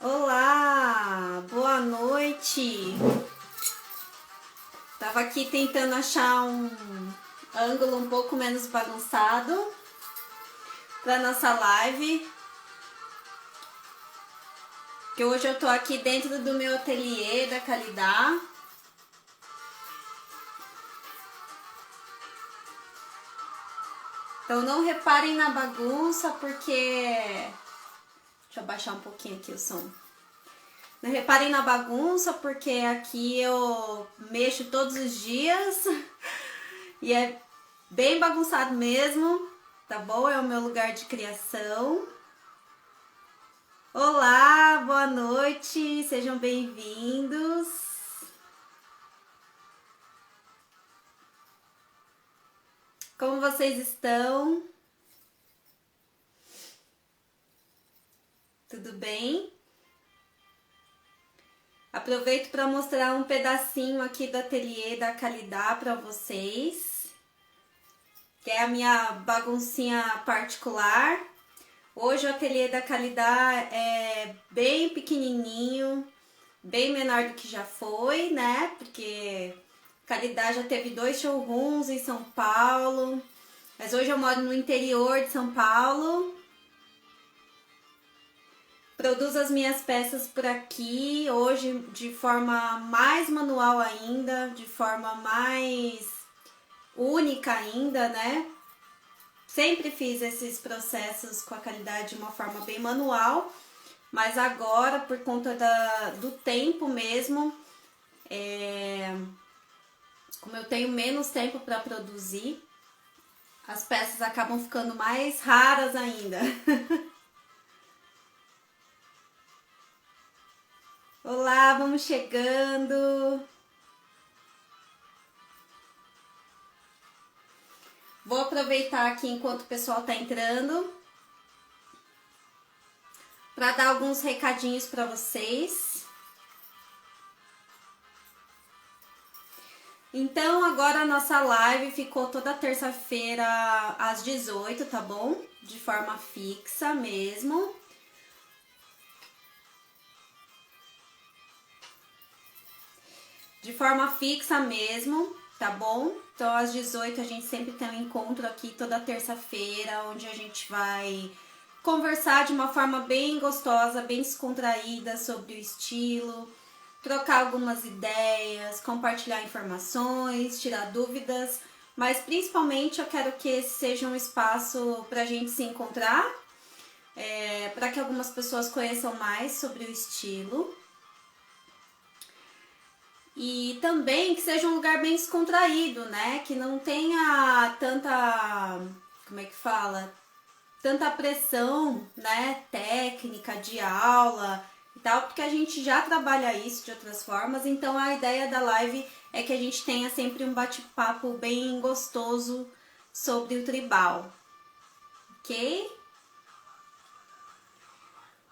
Olá, boa noite. Tava aqui tentando achar um ângulo um pouco menos bagunçado para nossa live. Que hoje eu tô aqui dentro do meu ateliê da Calidá. Então não reparem na bagunça porque... Deixa eu abaixar um pouquinho aqui o som. Não reparem na bagunça porque aqui eu mexo todos os dias e é bem bagunçado mesmo, tá bom? É o meu lugar de criação. Olá, boa noite, sejam bem-vindos. Como vocês estão? Tudo bem? Aproveito para mostrar um pedacinho aqui do ateliê da Calidá para vocês, que é a minha baguncinha particular. Hoje o ateliê da Calidá é bem pequenininho, bem menor do que já foi, né? Porque Calidá já teve 2 showrooms em São Paulo, mas hoje eu moro no interior de São Paulo. Produzo as minhas peças por aqui, hoje de forma mais manual ainda, de forma mais única ainda, né? Sempre fiz esses processos com a Calidá de uma forma bem manual, mas agora, por conta do tempo mesmo, como eu tenho menos tempo para produzir, as peças acabam ficando mais raras ainda. Olá, vamos chegando. Vou aproveitar aqui enquanto o pessoal está entrando para dar alguns recadinhos para vocês. Então, agora a nossa live ficou toda terça-feira às 18, tá bom? De forma fixa mesmo. De forma fixa mesmo, tá bom? Então, às 18 a gente sempre tem um encontro aqui toda terça-feira, onde a gente vai conversar de uma forma bem gostosa, bem descontraída sobre o estilo, trocar algumas ideias, compartilhar informações, tirar dúvidas, mas principalmente eu quero que esse seja um espaço para a gente se encontrar, para que algumas pessoas conheçam mais sobre o estilo. E também que seja um lugar bem descontraído, né? Que não tenha tanta, como é que fala? Tanta pressão, né? Técnica, de aula e tal, porque a gente já trabalha isso de outras formas. Então a ideia da live é que a gente tenha sempre um bate-papo bem gostoso sobre o tribal, ok?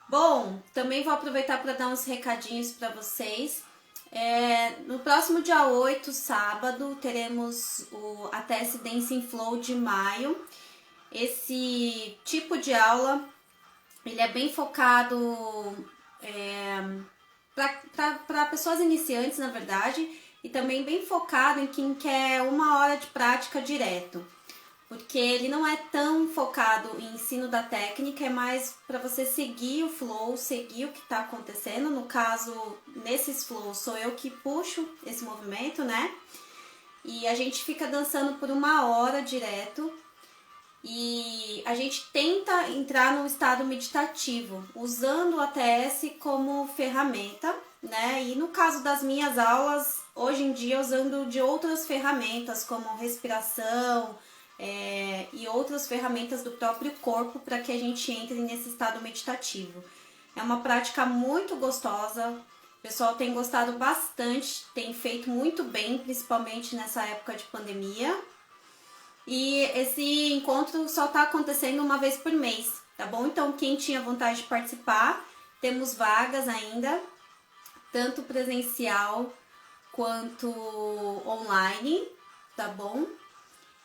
Bom, também vou aproveitar para dar uns recadinhos para vocês. No próximo dia 8, sábado, teremos a TS Dancing Flow de maio. Esse tipo de aula, ele é bem focado para pessoas iniciantes, na verdade, e também bem focado em quem quer 1 hora de prática direto. Porque ele não é tão focado em ensino da técnica, é mais para você seguir o flow, seguir o que está acontecendo. No caso, nesses flows, sou eu que puxo esse movimento, né? E a gente fica dançando por 1 hora direto. E a gente tenta entrar num estado meditativo, usando o ATS como ferramenta, né? E no caso das minhas aulas, hoje em dia, usando de outras ferramentas, como respiração, e outras ferramentas do próprio corpo para que a gente entre nesse estado meditativo. É uma prática muito gostosa, o pessoal tem gostado bastante, tem feito muito bem, principalmente nessa época de pandemia. E esse encontro só está acontecendo 1 vez por mês, tá bom? Então, quem tinha vontade de participar, temos vagas ainda, tanto presencial quanto online, tá bom?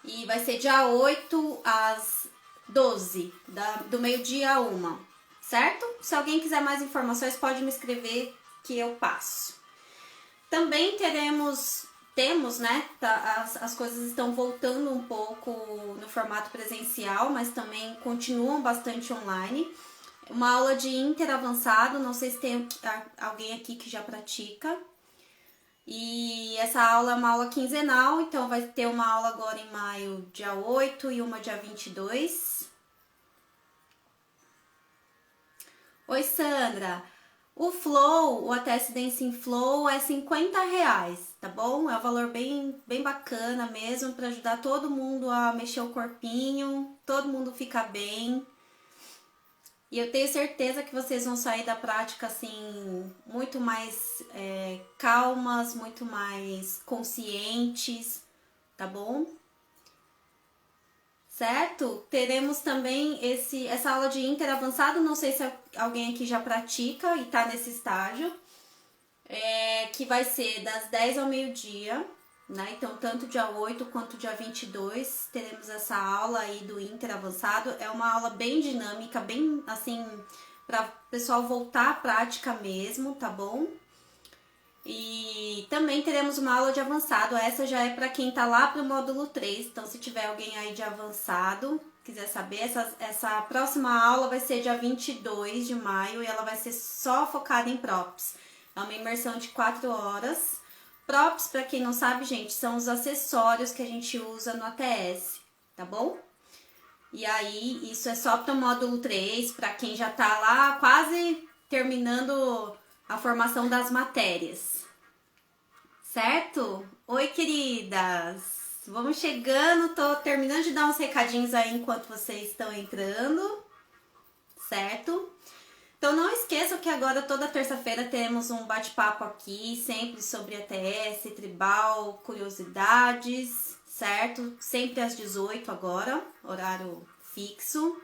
E vai ser dia 8 às 12, do meio-dia a 1, certo? Se alguém quiser mais informações, pode me escrever que eu passo. Também temos, né, as coisas estão voltando um pouco no formato presencial, mas também continuam bastante online. Uma aula de Inter avançado, não sei se tem alguém aqui que já pratica. E essa aula é uma aula quinzenal, então vai ter uma aula agora em maio, dia 8 e uma dia 22. Oi, Sandra. O Flow, o ATS Dancing Flow é R$50, tá bom? É um valor bem bacana mesmo para ajudar todo mundo a mexer o corpinho, todo mundo ficar bem. E eu tenho certeza que vocês vão sair da prática assim muito mais calmas, muito mais conscientes, tá bom? Certo? Teremos também essa aula de Inter avançado, não sei se alguém aqui já pratica e tá nesse estágio, que vai ser das 10 ao meio-dia, né? Então, tanto dia 8 quanto dia 22, teremos essa aula aí do Inter avançado. É uma aula bem dinâmica, bem assim, para o pessoal voltar à prática mesmo, tá bom? E também teremos uma aula de avançado, essa já é para quem tá lá pro módulo 3, então se tiver alguém aí de avançado, quiser saber, essa próxima aula vai ser dia 22 de maio e ela vai ser só focada em props. É uma imersão de 4 horas. Props, para quem não sabe, gente, são os acessórios que a gente usa no ATS, tá bom? E aí, isso é só para o módulo 3, para quem já tá lá quase terminando a formação das matérias. Certo? Oi, queridas! Vamos chegando, tô terminando de dar uns recadinhos aí enquanto vocês estão entrando, certo? Então não esqueçam que agora toda terça-feira teremos um bate-papo aqui, sempre sobre ATS, tribal, curiosidades, certo? Sempre às 18 agora, horário fixo.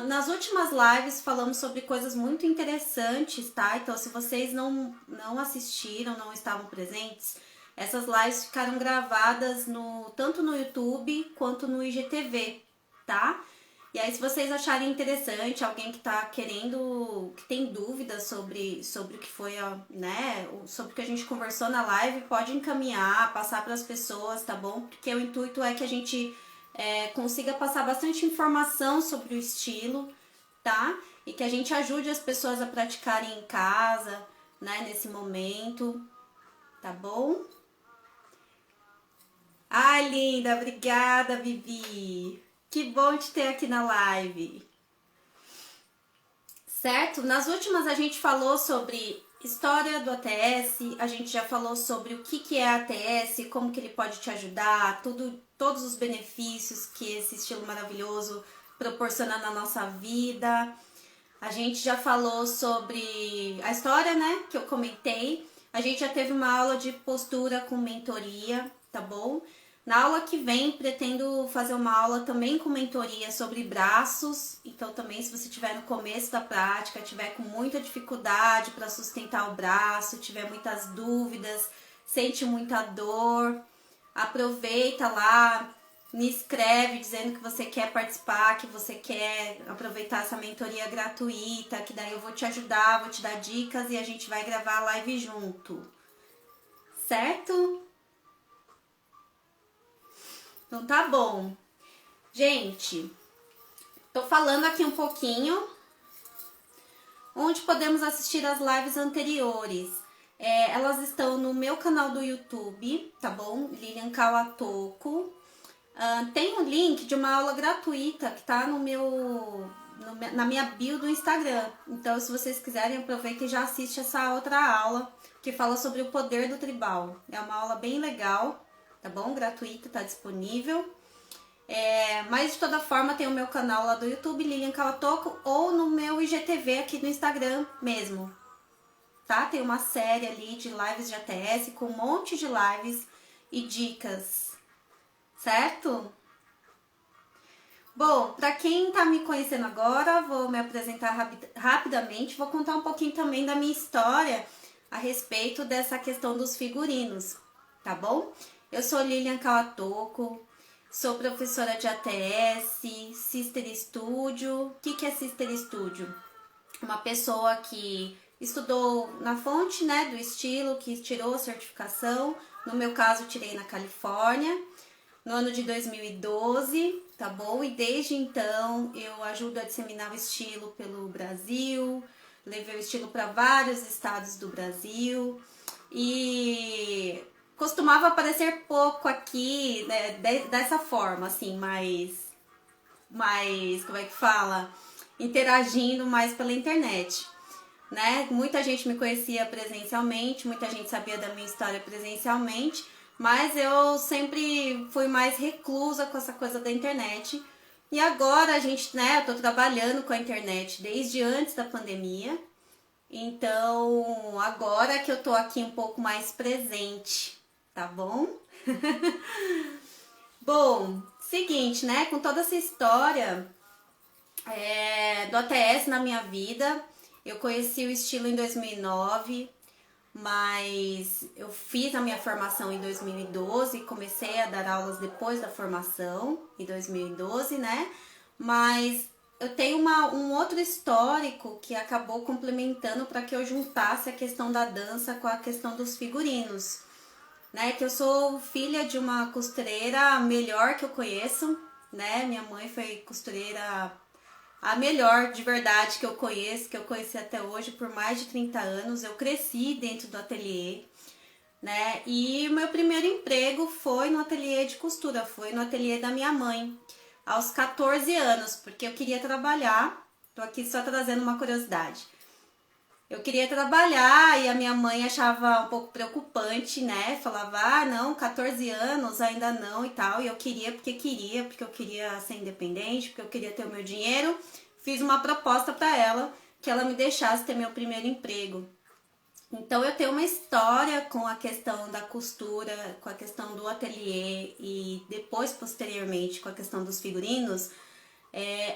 Nas últimas lives falamos sobre coisas muito interessantes, tá? Então, se vocês não assistiram, não estavam presentes, essas lives ficaram gravadas tanto no YouTube quanto no IGTV, tá? E aí, se vocês acharem interessante, alguém que tá querendo, que tem dúvidas sobre o que foi, né, sobre o que a gente conversou na live, pode encaminhar, passar para as pessoas, tá bom? Porque o intuito é que a gente consiga passar bastante informação sobre o estilo, tá? E que a gente ajude as pessoas a praticarem em casa, né, nesse momento, tá bom? Ai, linda, obrigada, Vivi. Que bom te ter aqui na live. Certo? Nas últimas a gente falou sobre história do ATS, a gente já falou sobre o que é ATS, como que ele pode te ajudar, todos os benefícios que esse estilo maravilhoso proporciona na nossa vida. A gente já falou sobre a história, né, que eu comentei. A gente já teve uma aula de postura com mentoria, tá bom? Na aula que vem, pretendo fazer uma aula também com mentoria sobre braços. Então, também, se você estiver no começo da prática, tiver com muita dificuldade para sustentar o braço, tiver muitas dúvidas, sente muita dor, aproveita lá, me escreve dizendo que você quer participar, que você quer aproveitar essa mentoria gratuita, que daí eu vou te ajudar, vou te dar dicas e a gente vai gravar a live junto. Certo? Então tá bom. Gente, tô falando aqui um pouquinho onde podemos assistir as lives anteriores. Elas estão no meu canal do YouTube, tá bom? Lilian Kawatoko. Tem um link de uma aula gratuita que tá na minha bio do Instagram. Então, se vocês quiserem, aproveitem e já assiste essa outra aula que fala sobre o poder do tribal. É uma aula bem legal, tá bom? Gratuita, tá disponível. Mas de toda forma tem o meu canal lá do YouTube, Lilian Kawatoko, ou no meu IGTV aqui no Instagram mesmo, tá? Tem uma série ali de lives de ATS com um monte de lives e dicas, certo? Bom, para quem tá me conhecendo agora, vou me apresentar rapidamente, vou contar um pouquinho também da minha história a respeito dessa questão dos figurinos, tá bom? Eu sou Lilian Kawatoko, sou professora de ATS, Sister Studio. O que é Sister Studio? Uma pessoa que estudou na fonte, né, do estilo, que tirou a certificação. No meu caso, tirei na Califórnia, no ano de 2012, tá bom? E desde então eu ajudo a disseminar o estilo pelo Brasil, levei o estilo para vários estados do Brasil e costumava aparecer pouco aqui, né, dessa forma, assim, mais, como é que fala? Interagindo mais pela internet, né? Muita gente me conhecia presencialmente, muita gente sabia da minha história presencialmente, mas eu sempre fui mais reclusa com essa coisa da internet. E agora a gente, né, eu tô trabalhando com a internet desde antes da pandemia. Então, agora que eu tô aqui um pouco mais presente, tá bom? Bom, seguinte, né, com toda essa história do ATS na minha vida, eu conheci o estilo em 2009, mas eu fiz a minha formação em 2012, comecei a dar aulas depois da formação, em 2012, né? Mas eu tenho um outro histórico que acabou complementando para que eu juntasse a questão da dança com a questão dos figurinos, né? Que eu sou filha de uma costureira melhor que eu conheço, né? Minha mãe foi costureira a melhor de verdade que eu conheço, que eu conheci até hoje por mais de 30 anos. Eu cresci dentro do ateliê, né? E o meu primeiro emprego foi no ateliê de costura, foi no ateliê da minha mãe, aos 14 anos, porque eu queria trabalhar. Tô aqui só trazendo uma curiosidade. Eu queria trabalhar e a minha mãe achava um pouco preocupante, né? Falava, ah, não, 14 anos, ainda não e tal. E eu queria, porque eu queria ser independente, porque eu queria ter o meu dinheiro. Fiz uma proposta para ela, que ela me deixasse ter meu primeiro emprego. Então eu tenho uma história com a questão da costura, com a questão do ateliê e depois, posteriormente, com a questão dos figurinos,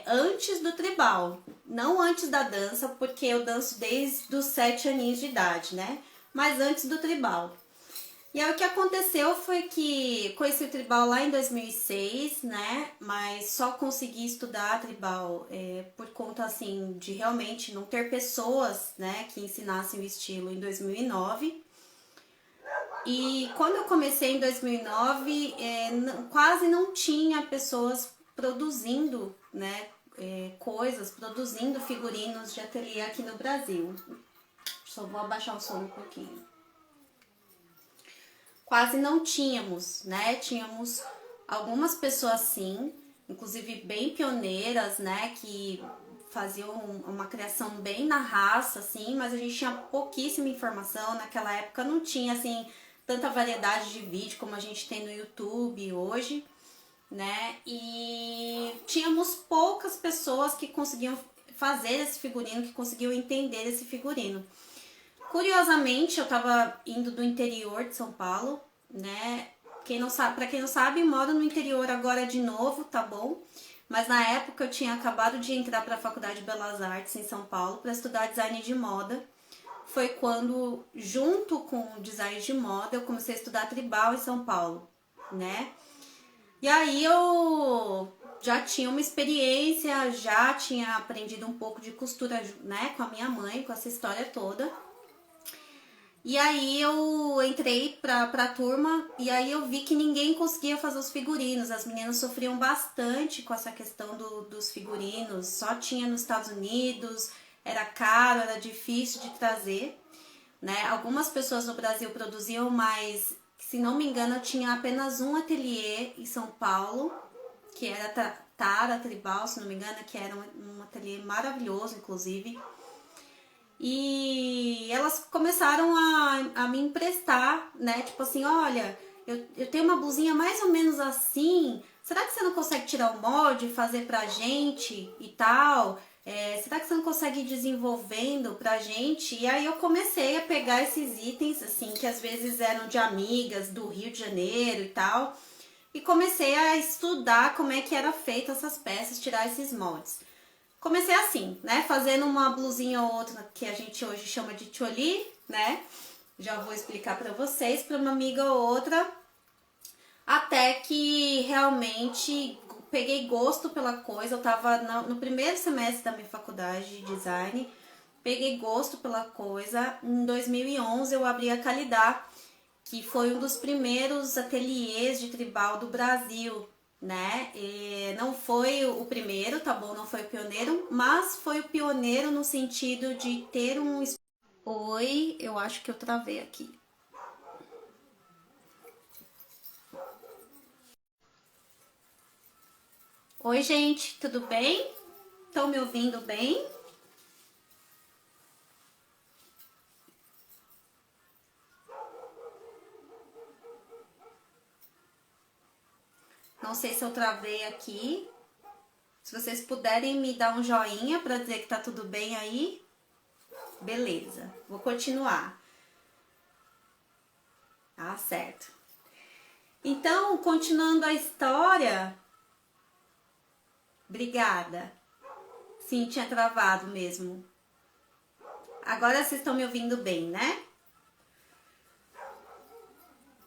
antes do tribal, não antes da dança, porque eu danço desde os 7 aninhos de idade, né? Mas antes do tribal. E aí o que aconteceu foi que conheci o tribal lá em 2006, né? Mas só consegui estudar tribal por conta, assim, de realmente não ter pessoas, né, que ensinassem o estilo em 2009. E quando eu comecei em 2009, quase não tinha pessoas produzindo, né, coisas, produzindo figurinos de ateliê aqui no Brasil. Só vou abaixar o som um pouquinho. Quase não tínhamos, né? Tínhamos algumas pessoas sim, inclusive bem pioneiras, né, que faziam uma criação bem na raça, assim, mas a gente tinha pouquíssima informação. Naquela época não tinha, assim, tanta variedade de vídeo como a gente tem no YouTube hoje, né? E tínhamos poucas pessoas que conseguiam fazer esse figurino, que conseguiam entender esse figurino. Curiosamente, eu tava indo do interior de São Paulo, né? Pra quem não sabe, moro no interior agora de novo, tá bom? Mas na época eu tinha acabado de entrar para a Faculdade de Belas Artes em São Paulo para estudar design de moda. Foi quando, junto com o design de moda, eu comecei a estudar tribal em São Paulo, né? E aí eu já tinha uma experiência, já tinha aprendido um pouco de costura, né, com a minha mãe, com essa história toda. E aí eu entrei pra turma e aí eu vi que ninguém conseguia fazer os figurinos. As meninas sofriam bastante com essa questão dos figurinos. Só tinha nos Estados Unidos, era caro, era difícil de trazer, né? Algumas pessoas no Brasil produziam, mas se não me engano eu tinha apenas um ateliê em São Paulo, que era Tara Tribal, se não me engano, que era um ateliê maravilhoso, inclusive. E elas começaram a me emprestar, né? Tipo assim, olha, eu tenho uma blusinha mais ou menos assim. Será que você não consegue tirar o molde e fazer pra gente e tal? Será que você não consegue ir desenvolvendo pra gente? E aí eu comecei a pegar esses itens, assim, que às vezes eram de amigas do Rio de Janeiro e tal. E comecei a estudar como é que era feita essas peças, tirar esses moldes. Comecei assim, né, fazendo uma blusinha ou outra que a gente hoje chama de tcholi, né, já vou explicar pra vocês, pra uma amiga ou outra, até que realmente peguei gosto pela coisa. Eu tava no primeiro semestre da minha faculdade de design, peguei gosto pela coisa. Em 2011 eu abri a Calidá, que foi um dos primeiros ateliês de tribal do Brasil, né? E não foi o primeiro, tá bom? Não foi o pioneiro, mas foi o pioneiro no sentido de ter um... Oi, eu acho que eu travei aqui. Oi, gente, tudo bem? Estão me ouvindo bem? Não sei se eu travei aqui. Se vocês puderem me dar um joinha para dizer que tá tudo bem aí. Beleza, vou continuar. Ah, certo. Então, continuando a história. Obrigada. Sim, tinha travado mesmo. Agora vocês estão me ouvindo bem, né?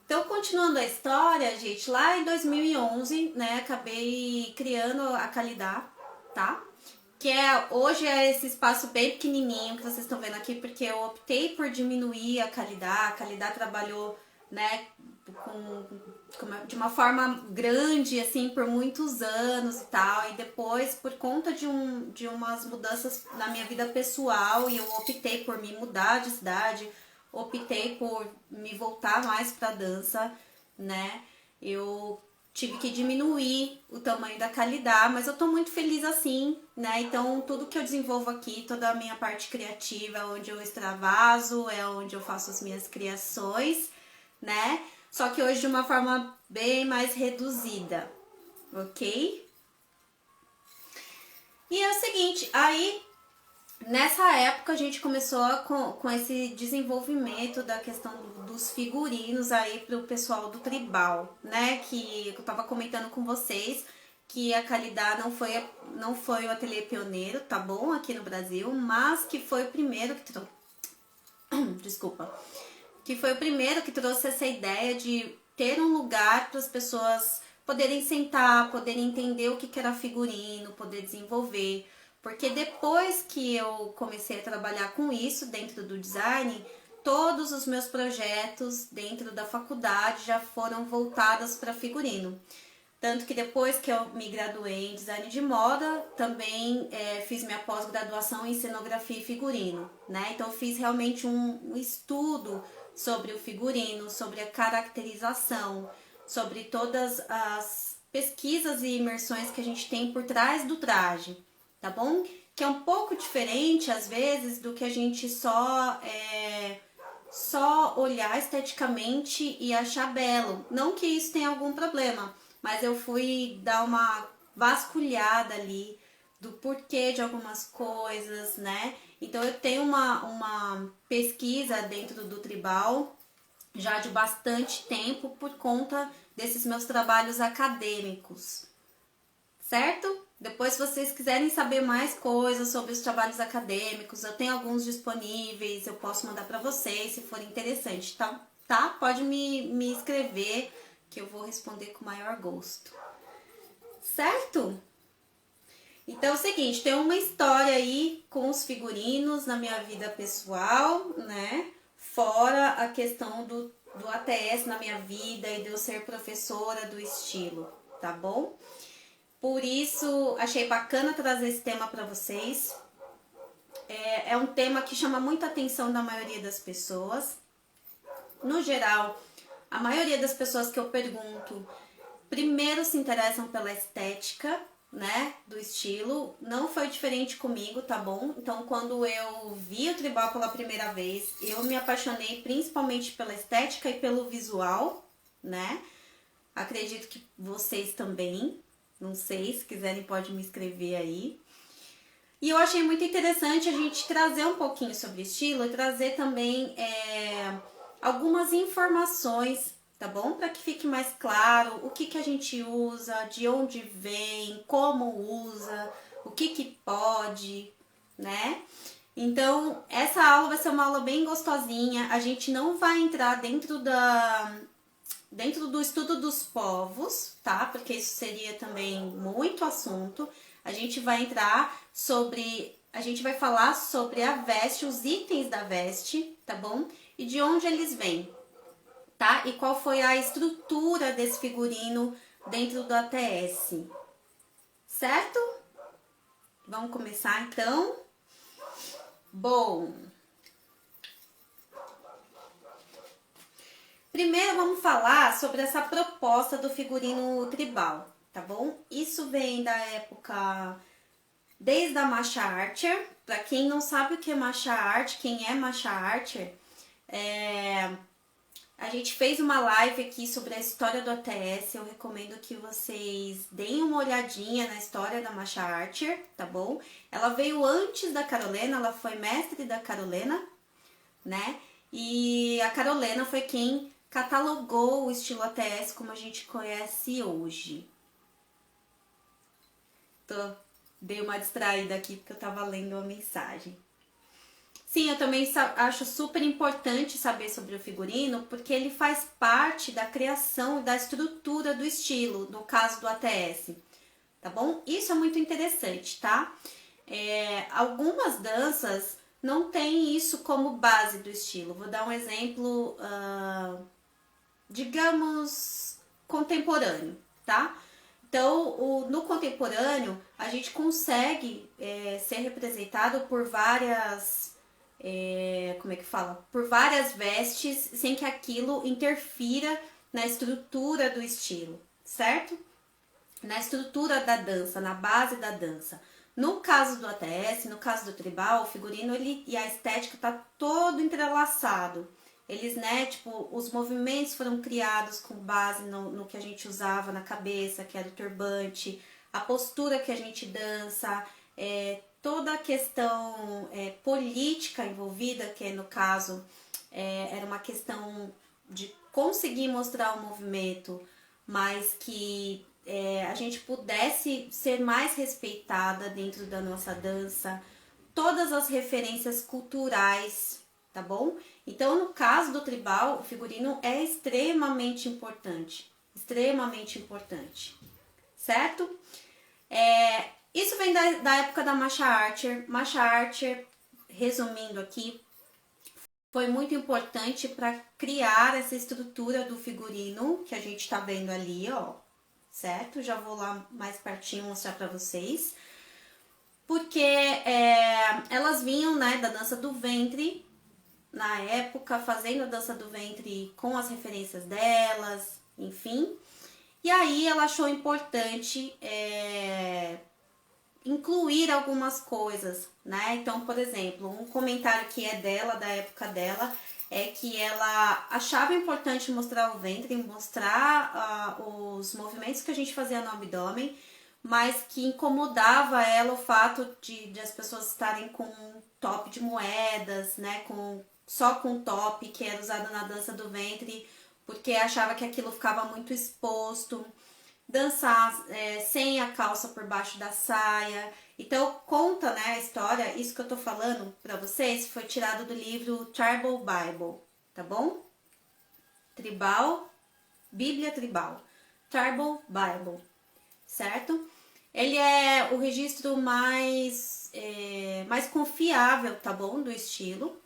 Então, continuando a história, gente, lá em 2011, né, acabei criando a Calidá, tá? Que hoje é esse espaço bem pequenininho que vocês estão vendo aqui, porque eu optei por diminuir a Calidá. A Calidá trabalhou, né, de uma forma grande, assim, por muitos anos e tal. E depois, por conta de umas mudanças na minha vida pessoal, e eu optei por me mudar de cidade, optei por me voltar mais pra dança, né? Eu tive que diminuir o tamanho da Calidá, mas eu tô muito feliz assim, né? Então, tudo que eu desenvolvo aqui, toda a minha parte criativa, é onde eu extravaso, é onde eu faço as minhas criações, né? Só que hoje de uma forma bem mais reduzida, ok? E é o seguinte, aí nessa época a gente começou com esse desenvolvimento da questão dos figurinos aí pro pessoal do tribal, né? Que eu tava comentando com vocês que a Calidá não foi o ateliê pioneiro, tá bom? Aqui no Brasil, mas que foi o primeiro que trouxe. Desculpa. Que foi o primeiro que trouxe essa ideia de ter um lugar para as pessoas poderem sentar, poderem entender o que era figurino, poder desenvolver. Porque depois que eu comecei a trabalhar com isso dentro do design, todos os meus projetos dentro da faculdade já foram voltados para figurino. Tanto que depois que eu me graduei em design de moda, também fiz minha pós-graduação em cenografia e figurino, né? Então eu fiz realmente um estudo sobre o figurino, sobre a caracterização, sobre todas as pesquisas e imersões que a gente tem por trás do traje, tá bom? Que é um pouco diferente, às vezes, do que a gente só olhar esteticamente e achar belo. Não que isso tenha algum problema, mas eu fui dar uma vasculhada ali do porquê de algumas coisas, né? Então eu tenho uma pesquisa dentro do tribal já de bastante tempo por conta desses meus trabalhos acadêmicos, certo? Depois, se vocês quiserem saber mais coisas sobre os trabalhos acadêmicos, eu tenho alguns disponíveis, eu posso mandar para vocês, se for interessante, tá? Tá? Pode me escrever, que eu vou responder com o maior gosto. Certo? Então é o seguinte, tem uma história aí com os figurinos na minha vida pessoal, né? Fora a questão do ATS na minha vida e de eu ser professora do estilo, tá bom? Por isso, achei bacana trazer esse tema para vocês. É um tema que chama muita atenção da maioria das pessoas. No geral, a maioria das pessoas que eu pergunto, primeiro se interessam pela estética, né, do estilo. Não foi diferente comigo, tá bom? Então, quando eu vi o tribal pela primeira vez, eu me apaixonei principalmente pela estética e pelo visual, né? Acredito que vocês também. Não sei, se quiserem pode me escrever aí. E eu achei muito interessante a gente trazer um pouquinho sobre estilo e trazer também algumas informações, tá bom? Para que fique mais claro o que a gente usa, de onde vem, como usa, o que pode, né? Então, essa aula vai ser uma aula bem gostosinha. A gente não vai entrar dentro dentro do estudo dos povos, tá? Porque isso seria também muito assunto. A gente vai entrar sobre, a gente vai falar sobre a veste, os itens da veste, tá bom? E de onde eles vêm, tá? E qual foi a estrutura desse figurino dentro do ATS, certo? Vamos começar então? Bom, primeiro vamos falar sobre essa proposta do figurino tribal, tá bom? Isso vem da época, desde a Masha Archer. Para quem não sabe o que é Masha Archer, quem é Masha Archer, a gente fez uma live aqui sobre a história do ATS. Eu recomendo que vocês deem uma olhadinha na história da Masha Archer, tá bom? Ela veio antes da Carolena, ela foi mestre da Carolena, né? E a Carolena foi quem catalogou o estilo ATS como a gente conhece hoje. Dei uma distraída aqui porque eu tava lendo uma mensagem. Sim, eu também acho super importante saber sobre o figurino, porque ele faz parte da criação e da estrutura do estilo, no caso do ATS, tá bom? Isso é muito interessante, tá? Algumas danças não têm isso como base do estilo. Vou dar um exemplo, digamos, contemporâneo, tá? Então, no contemporâneo, a gente consegue ser representado por várias... como é que fala? Por várias vestes, sem que aquilo interfira na estrutura do estilo, certo? Na estrutura da dança, na base da dança. No caso do ATS, no caso do tribal, o figurino e a estética tá todo entrelaçado. Eles, né, tipo, os movimentos foram criados com base no que a gente usava na cabeça, que era o turbante, a postura que a gente dança, toda a questão política envolvida, que no caso era uma questão de conseguir mostrar o movimento, mas que a gente pudesse ser mais respeitada dentro da nossa dança, todas as referências culturais, tá bom? Então, no caso do tribal, o figurino é extremamente importante, certo? Isso vem da época da Masha Archer. Masha Archer, resumindo aqui, foi muito importante para criar essa estrutura do figurino que a gente tá vendo ali, ó, certo? Já vou lá mais pertinho mostrar para vocês. Porque elas vinham, né, da dança do ventre, na época, fazendo a dança do ventre com as referências delas, enfim. E aí ela achou importante incluir algumas coisas, né? Então, por exemplo, um comentário que é dela, da época dela, é que ela achava importante mostrar o ventre, mostrar os movimentos que a gente fazia no abdômen, mas que incomodava ela o fato de as pessoas estarem com um top de moedas, né? Só com top, que era usado na dança do ventre, porque achava que aquilo ficava muito exposto. Dançar sem a calça por baixo da saia. Então, conta, né, a história, isso que eu tô falando pra vocês foi tirado do livro Tribal Bible, tá bom? Tribal, Bíblia Tribal, Tribal Bible, certo? Ele é o registro mais confiável, tá bom, do estilo,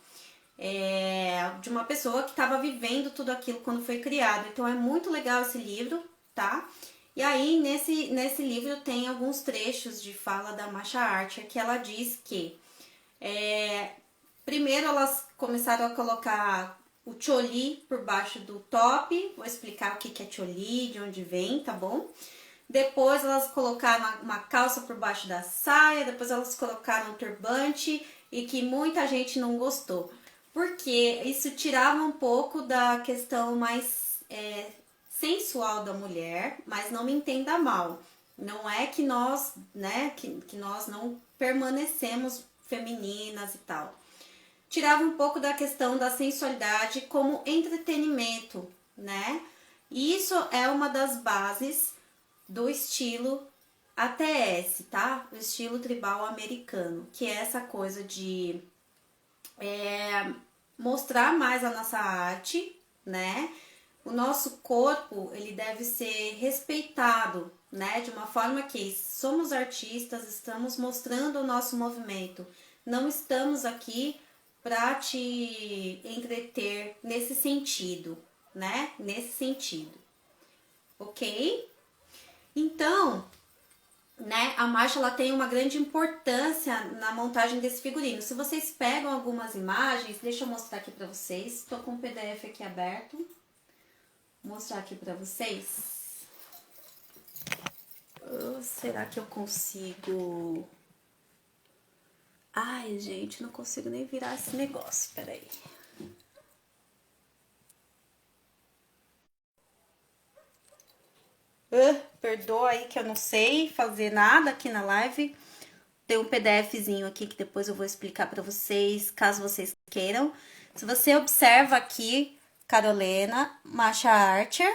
de uma pessoa que estava vivendo tudo aquilo quando foi criado. Então, é muito legal esse livro, tá? E aí, nesse livro tem alguns trechos de fala da Masha Archer, que ela diz que primeiro elas começaram a colocar o choli por baixo do top. Vou explicar o que é choli, de onde vem, tá bom? Depois elas colocaram uma calça por baixo da saia, depois elas colocaram um turbante, e que muita gente não gostou. Porque isso tirava um pouco da questão mais sensual da mulher, mas não me entenda mal. Não é que nós, né, que nós não permanecemos femininas e tal. Tirava um pouco da questão da sensualidade como entretenimento, né? E isso é uma das bases do estilo ATS, tá? O estilo tribal americano, que é essa coisa de mostrar mais a nossa arte, né? o nosso corpo, ele deve ser respeitado, né? De uma forma que somos artistas, estamos mostrando o nosso movimento. Não estamos aqui para te entreter nesse sentido, né? Nesse sentido. Ok? Então, né, a marcha ela tem uma grande importância na montagem desse figurino. Se vocês pegam algumas imagens, deixa eu mostrar aqui para vocês. Estou com o PDF aqui aberto. Vou mostrar aqui para vocês. Será que eu consigo? Ai, gente, não consigo nem virar esse negócio. Peraí. Perdoa aí que eu não sei fazer nada aqui na live. Tem um PDFzinho aqui que depois eu vou explicar para vocês, caso vocês queiram. Se você observa aqui, Carolina, Masha Archer,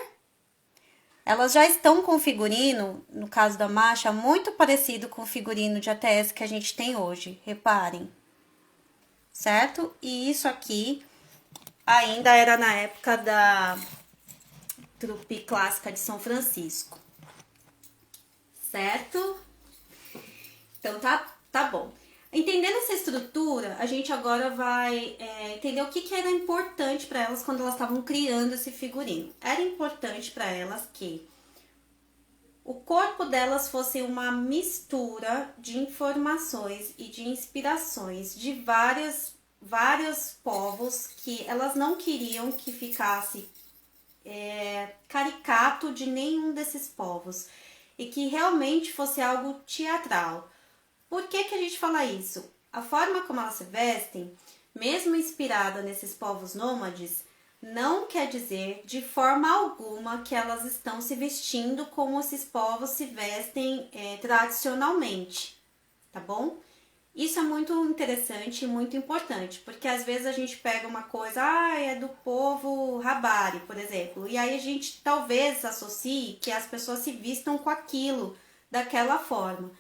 elas já estão com o figurino, no caso da Masha, muito parecido com o figurino de ATS que a gente tem hoje, reparem. Certo? E isso aqui ainda era na época da trupe clássica de São Francisco. Certo? Então, tá bom. Entendendo essa estrutura, a gente agora vai entender o que era importante para elas quando elas estavam criando esse figurino. Era importante para elas que o corpo delas fosse uma mistura de informações e de inspirações de vários povos que elas não queriam que ficasse caricato de nenhum desses povos e que realmente fosse algo teatral. Por que a gente fala isso? A forma como elas se vestem, mesmo inspirada nesses povos nômades, não quer dizer de forma alguma que elas estão se vestindo como esses povos se vestem tradicionalmente, tá bom? Isso é muito interessante e muito importante, porque às vezes a gente pega uma coisa, é do povo Rabari, por exemplo, e aí a gente talvez associe que as pessoas se vistam com aquilo, daquela forma.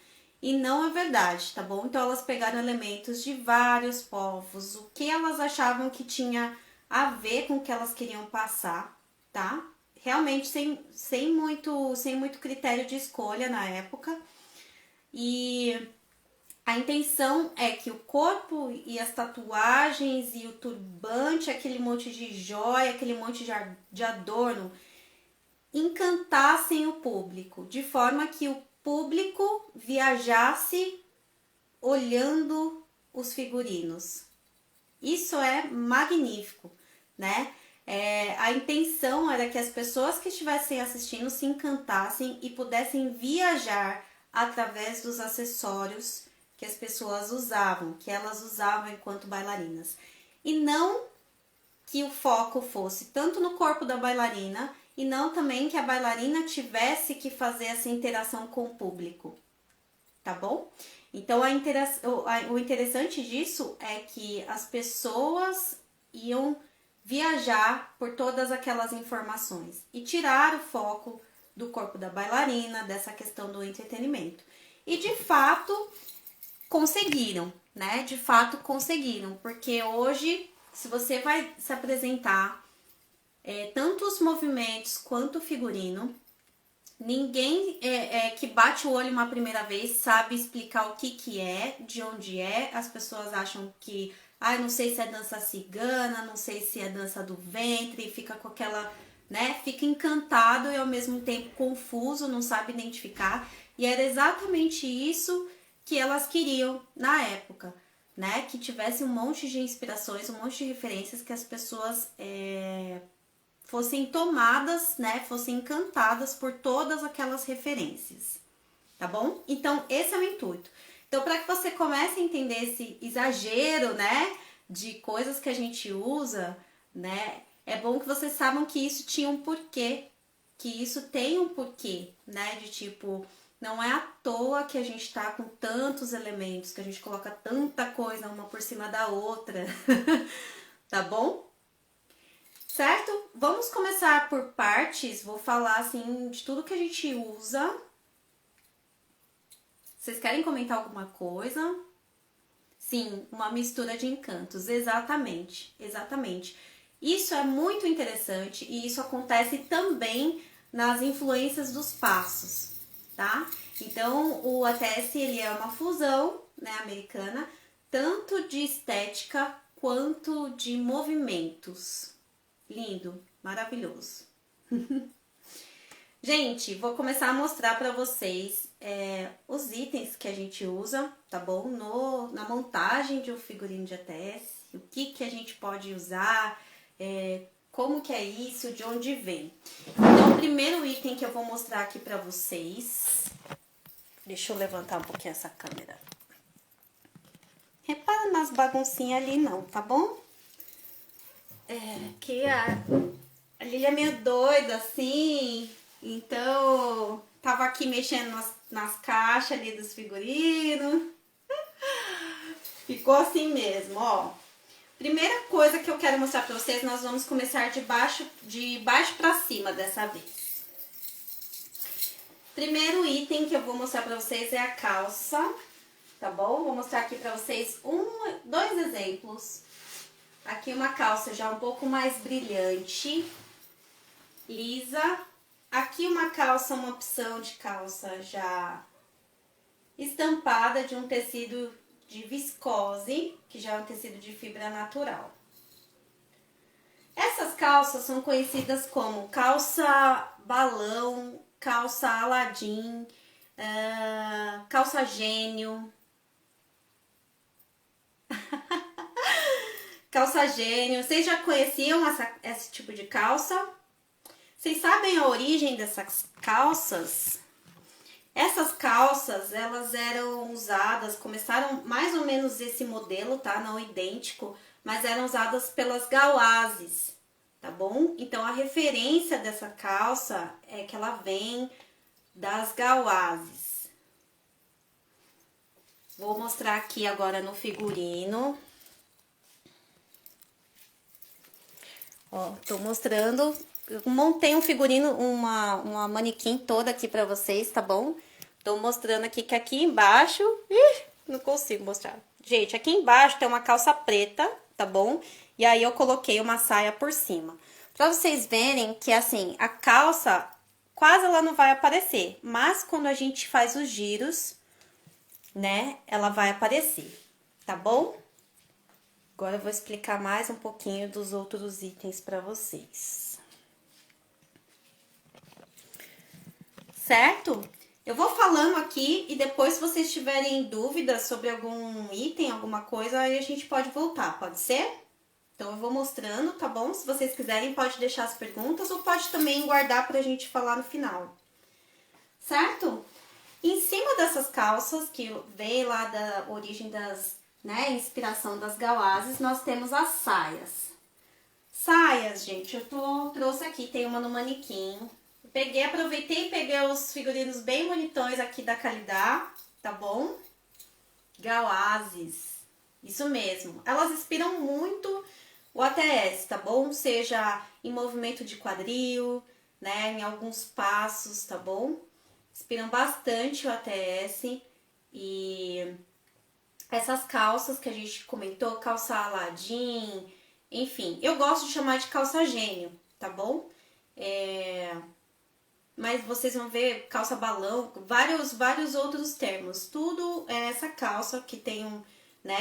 E não é verdade, tá bom? Então elas pegaram elementos de vários povos, o que elas achavam que tinha a ver com o que elas queriam passar, tá? Realmente sem muito critério de escolha na época. E a intenção é que o corpo e as tatuagens e o turbante, aquele monte de joia, aquele monte de adorno, encantassem o público, de forma que o público viajasse olhando os figurinos. Isso é magnífico, né? A intenção era que as pessoas que estivessem assistindo se encantassem e pudessem viajar através dos acessórios que as pessoas usavam, que elas usavam enquanto bailarinas. E não que o foco fosse tanto no corpo da bailarina e não também que a bailarina tivesse que fazer essa interação com o público, tá bom? Então, o interessante disso é que as pessoas iam viajar por todas aquelas informações e tirar o foco do corpo da bailarina, dessa questão do entretenimento. E, de fato, conseguiram, né? De fato, conseguiram, porque hoje, se você vai se apresentar tanto os movimentos quanto o figurino, ninguém que bate o olho uma primeira vez sabe explicar o que é, de onde é. As pessoas acham que, não sei se é dança cigana, não sei se é dança do ventre, fica com aquela, né? Fica encantado e ao mesmo tempo confuso, não sabe identificar. E era exatamente isso que elas queriam na época, né? Que tivesse um monte de inspirações, um monte de referências que as pessoas fossem tomadas, né, fossem encantadas por todas aquelas referências, tá bom? Então, esse é o intuito. Então, para que você comece a entender esse exagero, né, de coisas que a gente usa, né, é bom que vocês saibam que isso tinha um porquê, que isso tem um porquê, né, de tipo, não é à toa que a gente tá com tantos elementos, que a gente coloca tanta coisa uma por cima da outra, tá bom? Certo? Vamos começar por partes, vou falar assim de tudo que a gente usa. Vocês querem comentar alguma coisa? Sim, uma mistura de encantos, exatamente, exatamente. Isso é muito interessante e isso acontece também nas influências dos passos, tá? Então, o ATS, ele é uma fusão, né, americana, tanto de estética quanto de movimentos. Lindo, maravilhoso. Gente, vou começar a mostrar para vocês os itens que a gente usa, tá bom? Na montagem de um figurino de ATS, o que a gente pode usar, como que é isso, de onde vem. Então, o primeiro item que eu vou mostrar aqui para vocês... Deixa eu levantar um pouquinho essa câmera. Repara nas baguncinhas ali não, tá bom? Que a Lília é meio doida, assim, então tava aqui mexendo nas caixas ali dos figurinos. Ficou assim mesmo, ó. Primeira coisa que eu quero mostrar pra vocês, nós vamos começar de baixo pra cima dessa vez. Primeiro item que eu vou mostrar pra vocês é a calça, tá bom? Vou mostrar aqui pra vocês dois exemplos. Aqui uma calça já um pouco mais brilhante, lisa. Aqui uma opção de calça já estampada de um tecido de viscose, que já é um tecido de fibra natural. Essas calças são conhecidas como calça balão, calça Aladim, calça gênio. Calça gênio. Vocês já conheciam esse tipo de calça? Vocês sabem a origem dessas calças? Essas calças, elas eram usadas, começaram mais ou menos esse modelo, tá? Não idêntico, mas eram usadas pelas gauazes, tá bom? Então, a referência dessa calça é que ela vem das gauazes. Vou mostrar aqui agora no figurino. Ó, tô mostrando, eu montei um figurino, uma manequim toda aqui pra vocês, tá bom? Tô mostrando aqui que aqui embaixo, não consigo mostrar. Gente, aqui embaixo tem uma calça preta, tá bom? E aí eu coloquei uma saia por cima. Pra vocês verem que assim, a calça quase ela não vai aparecer, mas quando a gente faz os giros, né, ela vai aparecer, tá bom? Agora eu vou explicar mais um pouquinho dos outros itens para vocês. Certo? Eu vou falando aqui e depois se vocês tiverem dúvidas sobre algum item, alguma coisa, aí a gente pode voltar, pode ser? Então eu vou mostrando, tá bom? Se vocês quiserem pode deixar as perguntas ou pode também guardar pra gente falar no final. Certo? Em cima dessas calças, que veio lá da origem inspiração das gauazes, nós temos as saias. Saias, gente, eu trouxe aqui, tem uma no manequim. Aproveitei e peguei os figurinos bem bonitões aqui da Calidá, tá bom? Gauazes, isso mesmo. Elas inspiram muito o ATS, tá bom? Seja em movimento de quadril, né, em alguns passos, tá bom? Inspiram bastante o ATS e... essas calças que a gente comentou, calça Aladim, enfim, eu gosto de chamar de calça gênio, tá bom? Mas vocês vão ver calça balão, vários outros termos. Tudo é essa calça que tem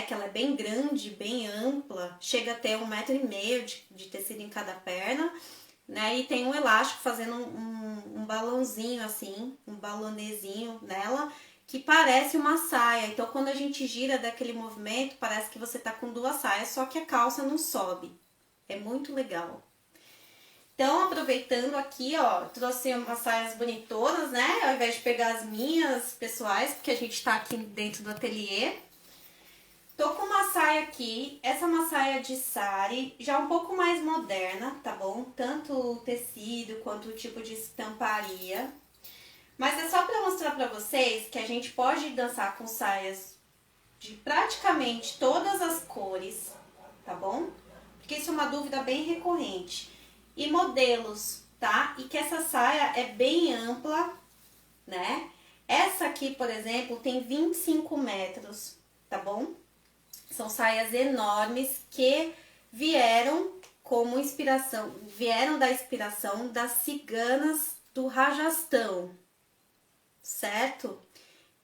que ela é bem grande, bem ampla, chega a ter 1,5 m de tecido em cada perna, né? E tem um elástico fazendo um balãozinho assim, um balonezinho nela, que parece uma saia. Então, quando a gente gira daquele movimento, parece que você tá com duas saias, só que a calça não sobe. É muito legal. Então, aproveitando aqui, ó, trouxe umas saias bonitonas, né? Ao invés de pegar as minhas pessoais, porque a gente tá aqui dentro do ateliê. Tô com uma saia aqui, essa é uma saia de sari, já um pouco mais moderna, tá bom? Tanto o tecido quanto o tipo de estamparia. Mas é só para mostrar para vocês que a gente pode dançar com saias de praticamente todas as cores, tá bom? Porque isso é uma dúvida bem recorrente. E modelos, tá? E que essa saia é bem ampla, né? Essa aqui, por exemplo, tem 25 metros, tá bom? São saias enormes que vieram como inspiração, vieram da inspiração das ciganas do Rajastão, certo?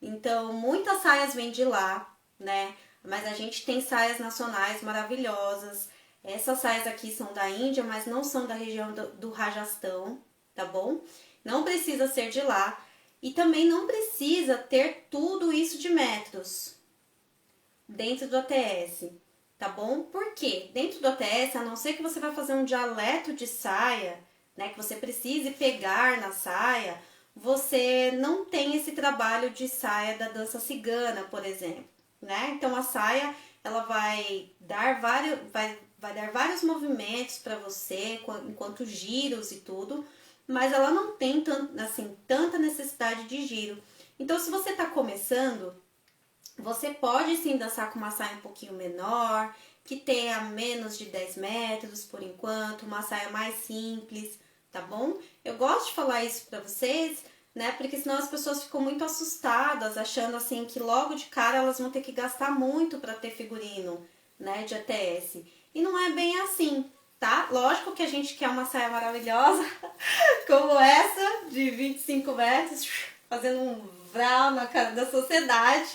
Então, muitas saias vêm de lá, né? Mas a gente tem saias nacionais maravilhosas. Essas saias aqui são da Índia, mas não são da região do Rajastão, tá bom? Não precisa ser de lá. E também não precisa ter tudo isso de metros dentro do ATS, tá bom? Por quê? Dentro do ATS, a não ser que você vai fazer um dialeto de saia, né, que você precise pegar na saia, você não tem esse trabalho de saia da dança cigana, por exemplo, né? Então a saia, ela vai dar vários movimentos para você, enquanto giros e tudo, mas ela não tem tanta necessidade de giro. Então, se você está começando, você pode sim dançar com uma saia um pouquinho menor, que tenha menos de 10 metros por enquanto, uma saia mais simples, tá bom? Eu gosto de falar isso pra vocês, né? Porque senão as pessoas ficam muito assustadas, achando assim que logo de cara elas vão ter que gastar muito pra ter figurino, né, de ATS. E não é bem assim, tá? Lógico que a gente quer uma saia maravilhosa, como essa, de 25 metros, fazendo um vral na cara da sociedade.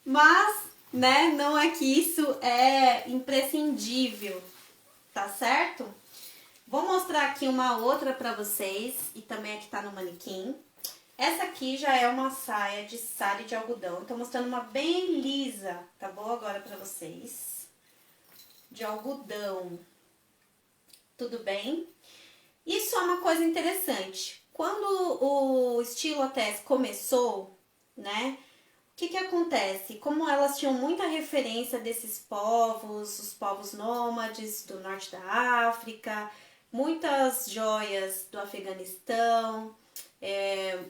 Mas, né, não é que isso é imprescindível, tá certo? Vou mostrar aqui uma outra pra vocês, e também aqui tá no manequim. Essa aqui já é uma saia de sari de algodão. Tô mostrando uma bem lisa, tá bom? Agora pra vocês. De algodão. Tudo bem? Isso é uma coisa interessante. Quando o estilo ATS começou, né? O que acontece? Como elas tinham muita referência desses povos, os povos nômades do norte da África, muitas joias do Afeganistão,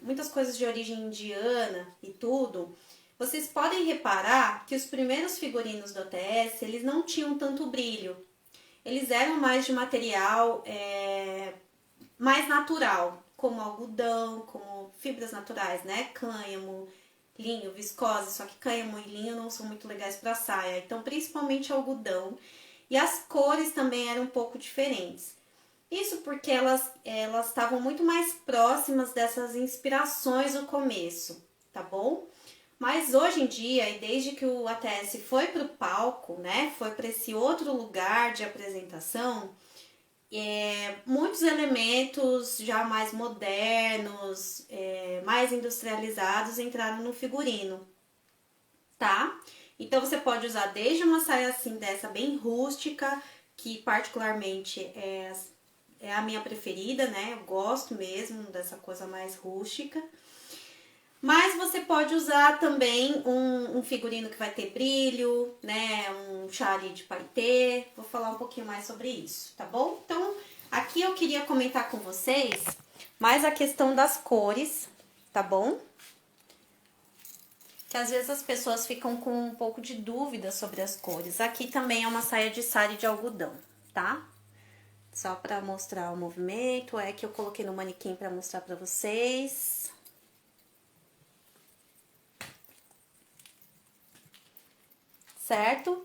muitas coisas de origem indiana e tudo, vocês podem reparar que os primeiros figurinos do ATS, eles não tinham tanto brilho. Eles eram mais de material mais natural, como algodão, como fibras naturais, né? Cânhamo, linho, viscose, só que cânhamo e linho não são muito legais para saia, então principalmente algodão. E as cores também eram um pouco diferentes. Isso porque elas estavam muito mais próximas dessas inspirações no começo, tá bom? Mas hoje em dia, e desde que o ATS foi para o palco, né, foi para esse outro lugar de apresentação, muitos elementos já mais modernos, mais industrializados entraram no figurino, tá? Então você pode usar desde uma saia assim dessa bem rústica, que particularmente é a minha preferida, né? Eu gosto mesmo dessa coisa mais rústica. Mas você pode usar também um figurino que vai ter brilho, né? Um chale de paetê. Vou falar um pouquinho mais sobre isso, tá bom? Então, aqui eu queria comentar com vocês mais a questão das cores, tá bom? Que às vezes as pessoas ficam com um pouco de dúvida sobre as cores. Aqui também é uma saia de sari de algodão, tá? Só pra mostrar o movimento, que eu coloquei no manequim pra mostrar pra vocês. Certo?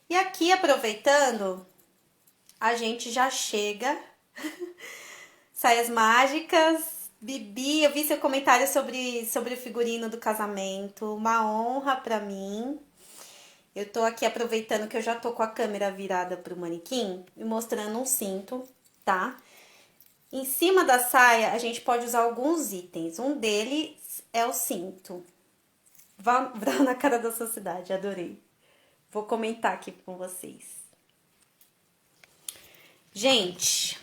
E aqui, aproveitando, a gente já chega. Saias mágicas. Bibi, eu vi seu comentário sobre o figurino do casamento. Uma honra pra mim. Eu tô aqui aproveitando que eu já tô com a câmera virada pro manequim e mostrando um cinto, tá? Em cima da saia, a gente pode usar alguns itens. Um deles é o cinto. Vá na cara da sociedade, adorei. Vou comentar aqui com vocês. Gente,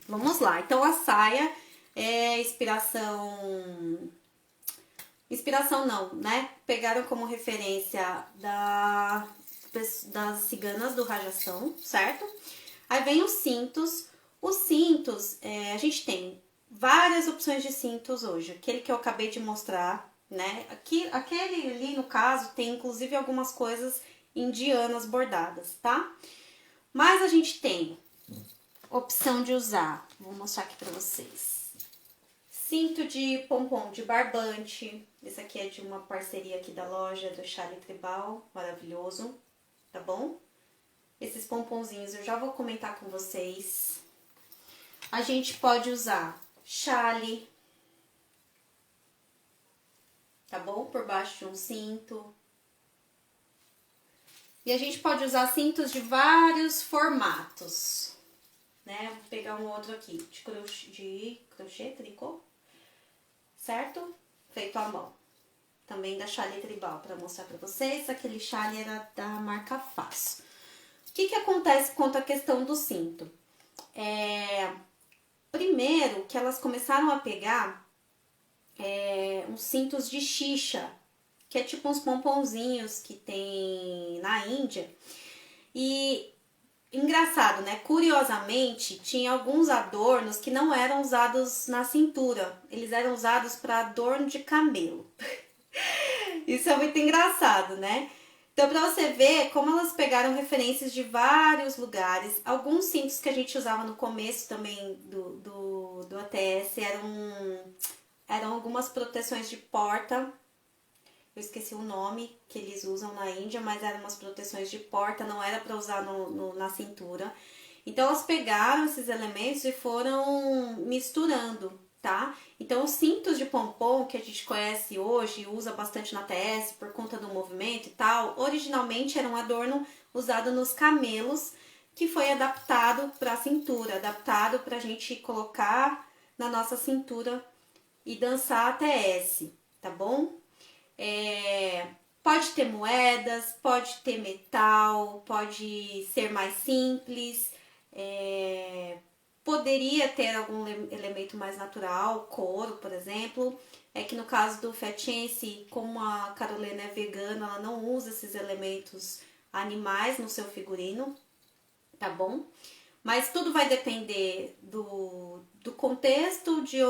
vamos lá. Então, a saia é inspiração... Inspiração não, né? Pegaram como referência das ciganas do Rajastão, certo? Aí vem os cintos. Os cintos, a gente tem várias opções de cintos hoje. Aquele que eu acabei de mostrar, né? Aquele ali, no caso, tem inclusive algumas coisas indianas bordadas, tá? Mas a gente tem opção de usar, vou mostrar aqui pra vocês. Cinto de pompom de barbante. Esse aqui é de uma parceria aqui da loja do Chale Tribal, maravilhoso, tá bom? Esses pomponzinhos eu já vou comentar com vocês. A gente pode usar chale, tá bom? Por baixo de um cinto. E a gente pode usar cintos de vários formatos, né? Vou pegar um outro aqui, de crochê, tricô, certo? Feito à mão. Também da Chale Tribal, para mostrar para vocês. Aquele chale era da marca Fácil. O que que acontece quanto à questão do cinto? Primeiro que elas começaram a pegar uns cintos de xixa, que é tipo uns pomponzinhos que tem na Índia. E engraçado, né? Curiosamente, tinha alguns adornos que não eram usados na cintura. Eles eram usados para adorno de camelo. Isso é muito engraçado, né? Então, para você ver como elas pegaram referências de vários lugares. Alguns cintos que a gente usava no começo também do ATS eram algumas proteções de porta. Eu esqueci o nome que eles usam na Índia, mas eram umas proteções de porta, não era para usar na cintura. Então, elas pegaram esses elementos e foram misturando, tá? Então, os cintos de pompom que a gente conhece hoje e usa bastante na TS por conta do movimento e tal, originalmente era um adorno usado nos camelos, que foi adaptado para a cintura, adaptado para a gente colocar na nossa cintura e dançar a TS, tá bom? Pode ter moedas, pode ter metal, pode ser mais simples, poderia ter algum elemento mais natural, couro, por exemplo. É que no caso do Fetiense, como a Carolina é vegana, ela não usa esses elementos animais no seu figurino, tá bom? Mas tudo vai depender do contexto, de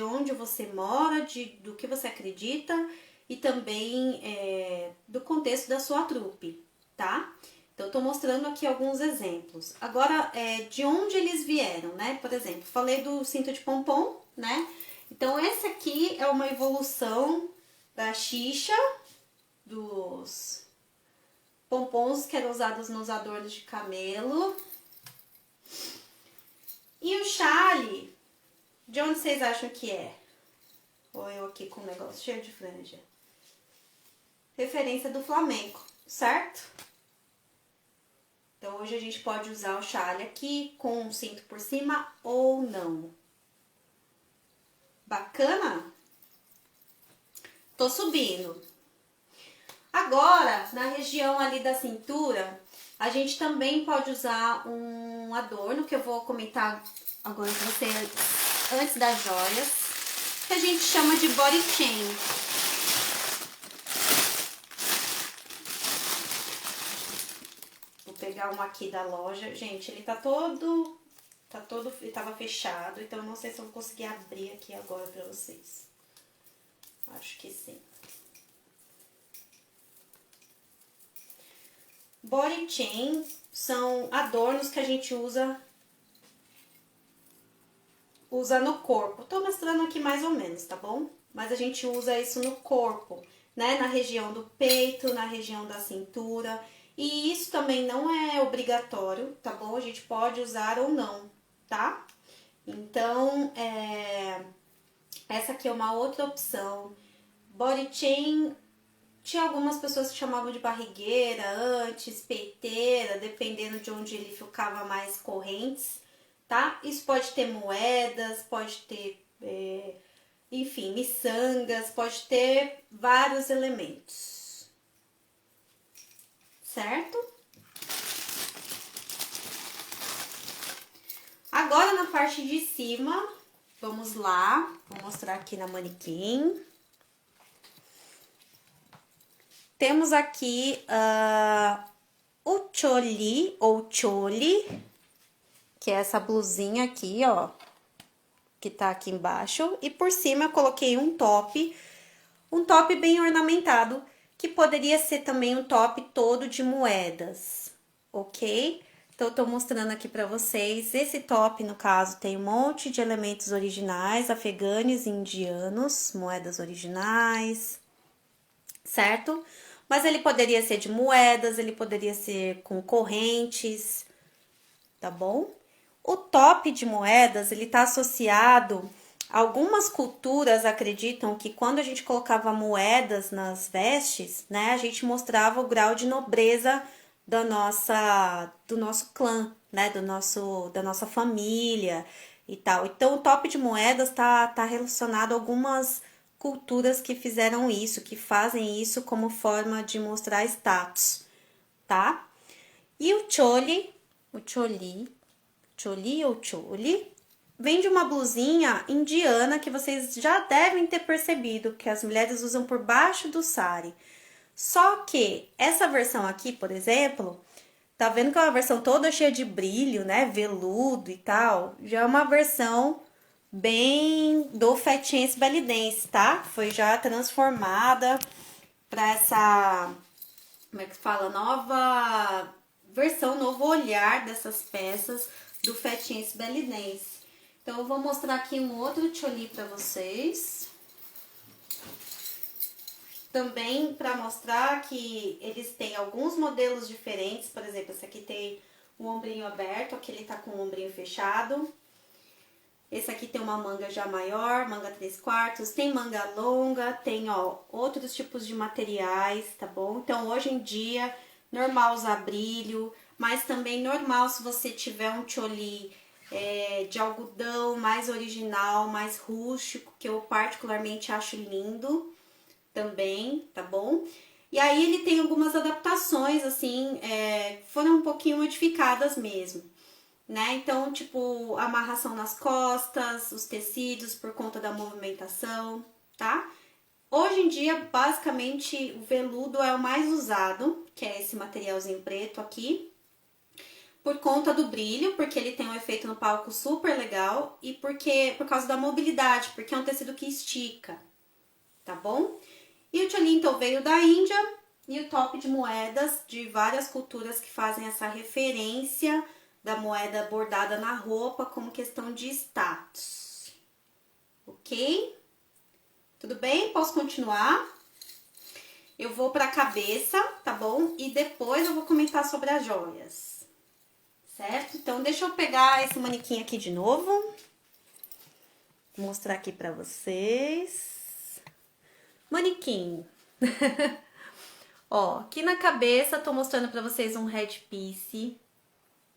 onde você mora, do que você acredita e também do contexto da sua trupe, tá? Então, eu tô mostrando aqui alguns exemplos. Agora, de onde eles vieram, né? Por exemplo, falei do cinto de pompom, né? Então, esse aqui é uma evolução da xixa, dos pompons que eram usados nos adornos de camelo. E o chale, de onde vocês acham que é? Ou eu aqui com um negócio cheio de franja? Referência do flamenco, certo? Então, hoje a gente pode usar o chale aqui com um cinto por cima ou não. Bacana? Tô subindo. Agora, na região ali da cintura, a gente também pode usar um adorno, que eu vou comentar agora com vocês antes das joias, que a gente chama de body chain. Vou pegar um aqui da loja. Gente, ele ele tava fechado, então eu não sei se eu vou conseguir abrir aqui agora pra vocês. Acho que sim. Body chain são adornos que a gente usa no corpo. Tô mostrando aqui mais ou menos, tá bom? Mas a gente usa isso no corpo, né? Na região do peito, na região da cintura. E isso também não é obrigatório, tá bom? A gente pode usar ou não, tá? Então, essa aqui é uma outra opção. Body chain, tinha algumas pessoas que chamavam de barrigueira antes, peiteira, dependendo de onde ele ficava mais correntes, tá? Isso pode ter moedas, pode ter, enfim, miçangas, pode ter vários elementos, certo? Agora na parte de cima, vamos lá, vou mostrar aqui na manequim. Temos aqui o choli ou choli, que é essa blusinha aqui, ó, que tá aqui embaixo. E por cima eu coloquei um top bem ornamentado, que poderia ser também um top todo de moedas, ok? Então, eu tô mostrando aqui pra vocês. Esse top, no caso, tem um monte de elementos originais, afegães e indianos, moedas originais, certo? Mas ele poderia ser de moedas, ele poderia ser com correntes, tá bom? O top de moedas, ele tá associado. Algumas culturas acreditam que quando a gente colocava moedas nas vestes, né, a gente mostrava o grau de nobreza do nosso clã, né, da nossa família e tal. Então, o top de moedas tá relacionado a algumas culturas que fizeram isso, que fazem isso como forma de mostrar status, tá? E o choli ou choli, vem de uma blusinha indiana que vocês já devem ter percebido que as mulheres usam por baixo do sari. Só que essa versão aqui, por exemplo, tá vendo que é uma versão toda cheia de brilho, né? Veludo e tal. Já é uma versão bem do Fetiense Belly Dance, tá? Foi já transformada para essa, como é que fala? Nova versão, novo olhar dessas peças do Fetiense Belly Dance. Então, eu vou mostrar aqui um outro choli para vocês. Também para mostrar que eles têm alguns modelos diferentes. Por exemplo, esse aqui tem o ombrinho aberto, aquele tá com o ombrinho fechado. Esse aqui tem uma manga já maior, manga 3/4, tem manga longa, tem, ó, outros tipos de materiais, tá bom? Então, hoje em dia, normal usar brilho, mas também normal se você tiver um choli de algodão mais original, mais rústico, que eu particularmente acho lindo também, tá bom? E aí ele tem algumas adaptações, assim, foram um pouquinho modificadas mesmo, né? Então, tipo, amarração nas costas, os tecidos por conta da movimentação, tá? Hoje em dia, basicamente, o veludo é o mais usado, que é esse materialzinho preto aqui, por conta do brilho, porque ele tem um efeito no palco super legal e por causa da mobilidade, porque é um tecido que estica, tá bom? E o choli, então, veio da Índia e o top de moedas de várias culturas que fazem essa referência da moeda bordada na roupa como questão de status. Ok? Tudo bem? Posso continuar? Eu vou para a cabeça, tá bom? E depois eu vou comentar sobre as joias. Certo? Então, deixa eu pegar esse manequim aqui de novo. Vou mostrar aqui para vocês. Manequim. Ó, aqui na cabeça tô mostrando para vocês um headpiece,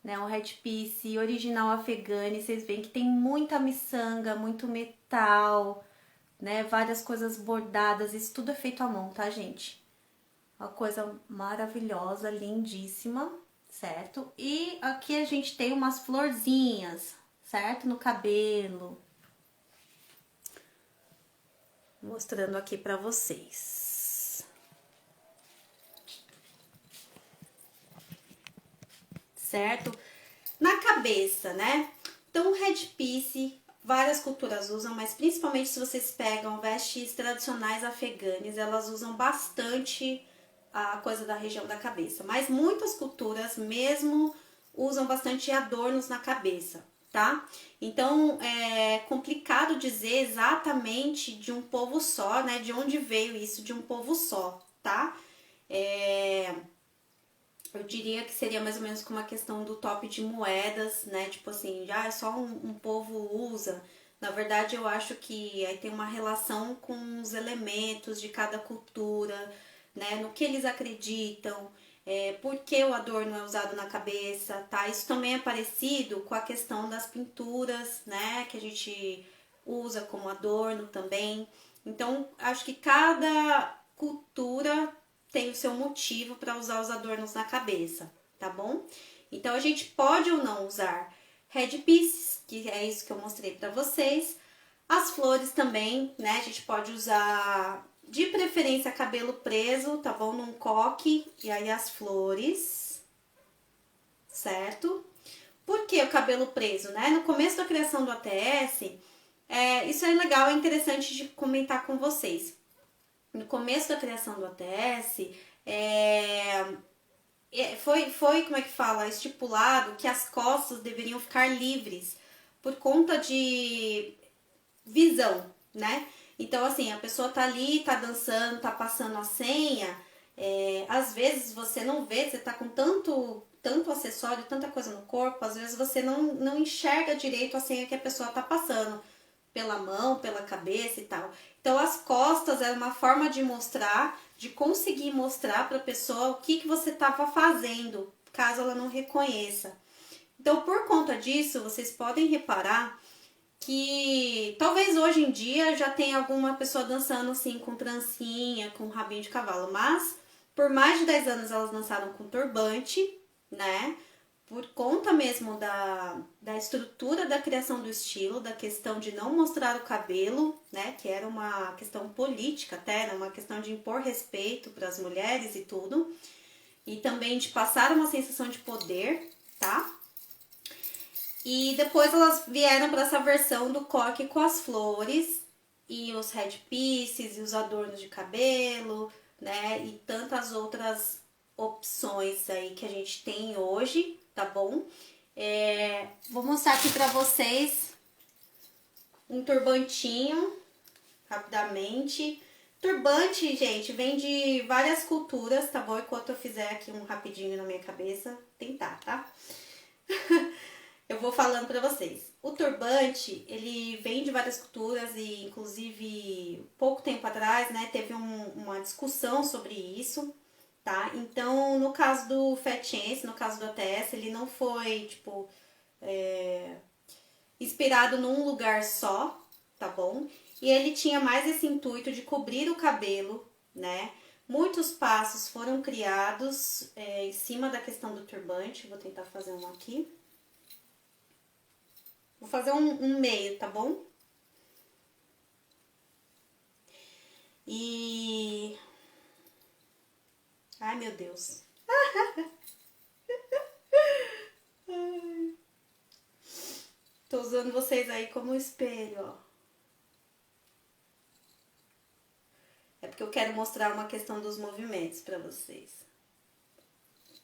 né? Um headpiece original afegani. Vocês veem que tem muita miçanga, muito metal, né? Várias coisas bordadas. Isso tudo é feito à mão, tá, gente? Uma coisa maravilhosa, lindíssima, certo? E aqui a gente tem umas florzinhas, certo? No cabelo. Mostrando aqui pra vocês. Certo? Na cabeça, né? Então, o headpiece, várias culturas usam, mas principalmente se vocês pegam vestes tradicionais afeganes, elas usam bastante a coisa da região da cabeça. Mas muitas culturas mesmo usam bastante adornos na cabeça, tá? Então, é complicado dizer exatamente de um povo só, né? De onde veio isso de um povo só, tá? Eu diria que seria mais ou menos como a questão do top de moedas, né? Tipo assim, já é só um povo usa. Na verdade, eu acho que aí tem uma relação com os elementos de cada cultura, né? No que eles acreditam, por que o adorno é usado na cabeça, tá? Isso também é parecido com a questão das pinturas, né? Que a gente usa como adorno também. Então, acho que cada cultura tem o seu motivo para usar os adornos na cabeça, tá bom? Então, a gente pode ou não usar headpieces, que é isso que eu mostrei para vocês. As flores também, né? A gente pode usar, de preferência, cabelo preso, tá bom? Num coque, e aí as flores, certo? Por que o cabelo preso, né? No começo da criação do ATS, isso é legal, é interessante de comentar com vocês. No começo da criação do ATS, foi, como é que fala, estipulado que as costas deveriam ficar livres por conta de visão, né? Então, assim, a pessoa tá ali, tá dançando, tá passando a senha, Às vezes você não vê, você tá com tanto acessório, tanta coisa no corpo, às vezes você não enxerga direito a senha que a pessoa tá passando pela mão, pela cabeça e tal. Então as costas é uma forma de mostrar, de conseguir mostrar para a pessoa o que você estava fazendo, caso ela não reconheça. Então por conta disso, vocês podem reparar que talvez hoje em dia já tenha alguma pessoa dançando assim com trancinha, com rabinho de cavalo, mas por mais de 10 anos elas dançaram com turbante, né? Por conta mesmo da estrutura da criação do estilo, da questão de não mostrar o cabelo, né? Que era uma questão política até, era uma questão de impor respeito para as mulheres e tudo. E também de passar uma sensação de poder, tá? E depois elas vieram para essa versão do coque com as flores e os headpieces e os adornos de cabelo, né? E tantas outras opções aí que a gente tem hoje, tá bom? Vou mostrar aqui pra vocês um turbantinho, rapidamente. Turbante, gente, vem de várias culturas, tá bom? Enquanto eu fizer aqui um rapidinho na minha cabeça, tentar, tá? Eu vou falando pra vocês. O turbante, ele vem de várias culturas e, inclusive, pouco tempo atrás, né, teve uma discussão sobre isso, tá? Então, no caso do Fetiense, no caso do ATS, ele não foi, tipo, inspirado num lugar só, tá bom? E ele tinha mais esse intuito de cobrir o cabelo, né? Muitos passos foram criados em cima da questão do turbante. Vou tentar fazer um aqui. Vou fazer um meio, tá bom? E... Ai, meu Deus. Tô usando vocês aí como espelho, ó. É porque eu quero mostrar uma questão dos movimentos pra vocês.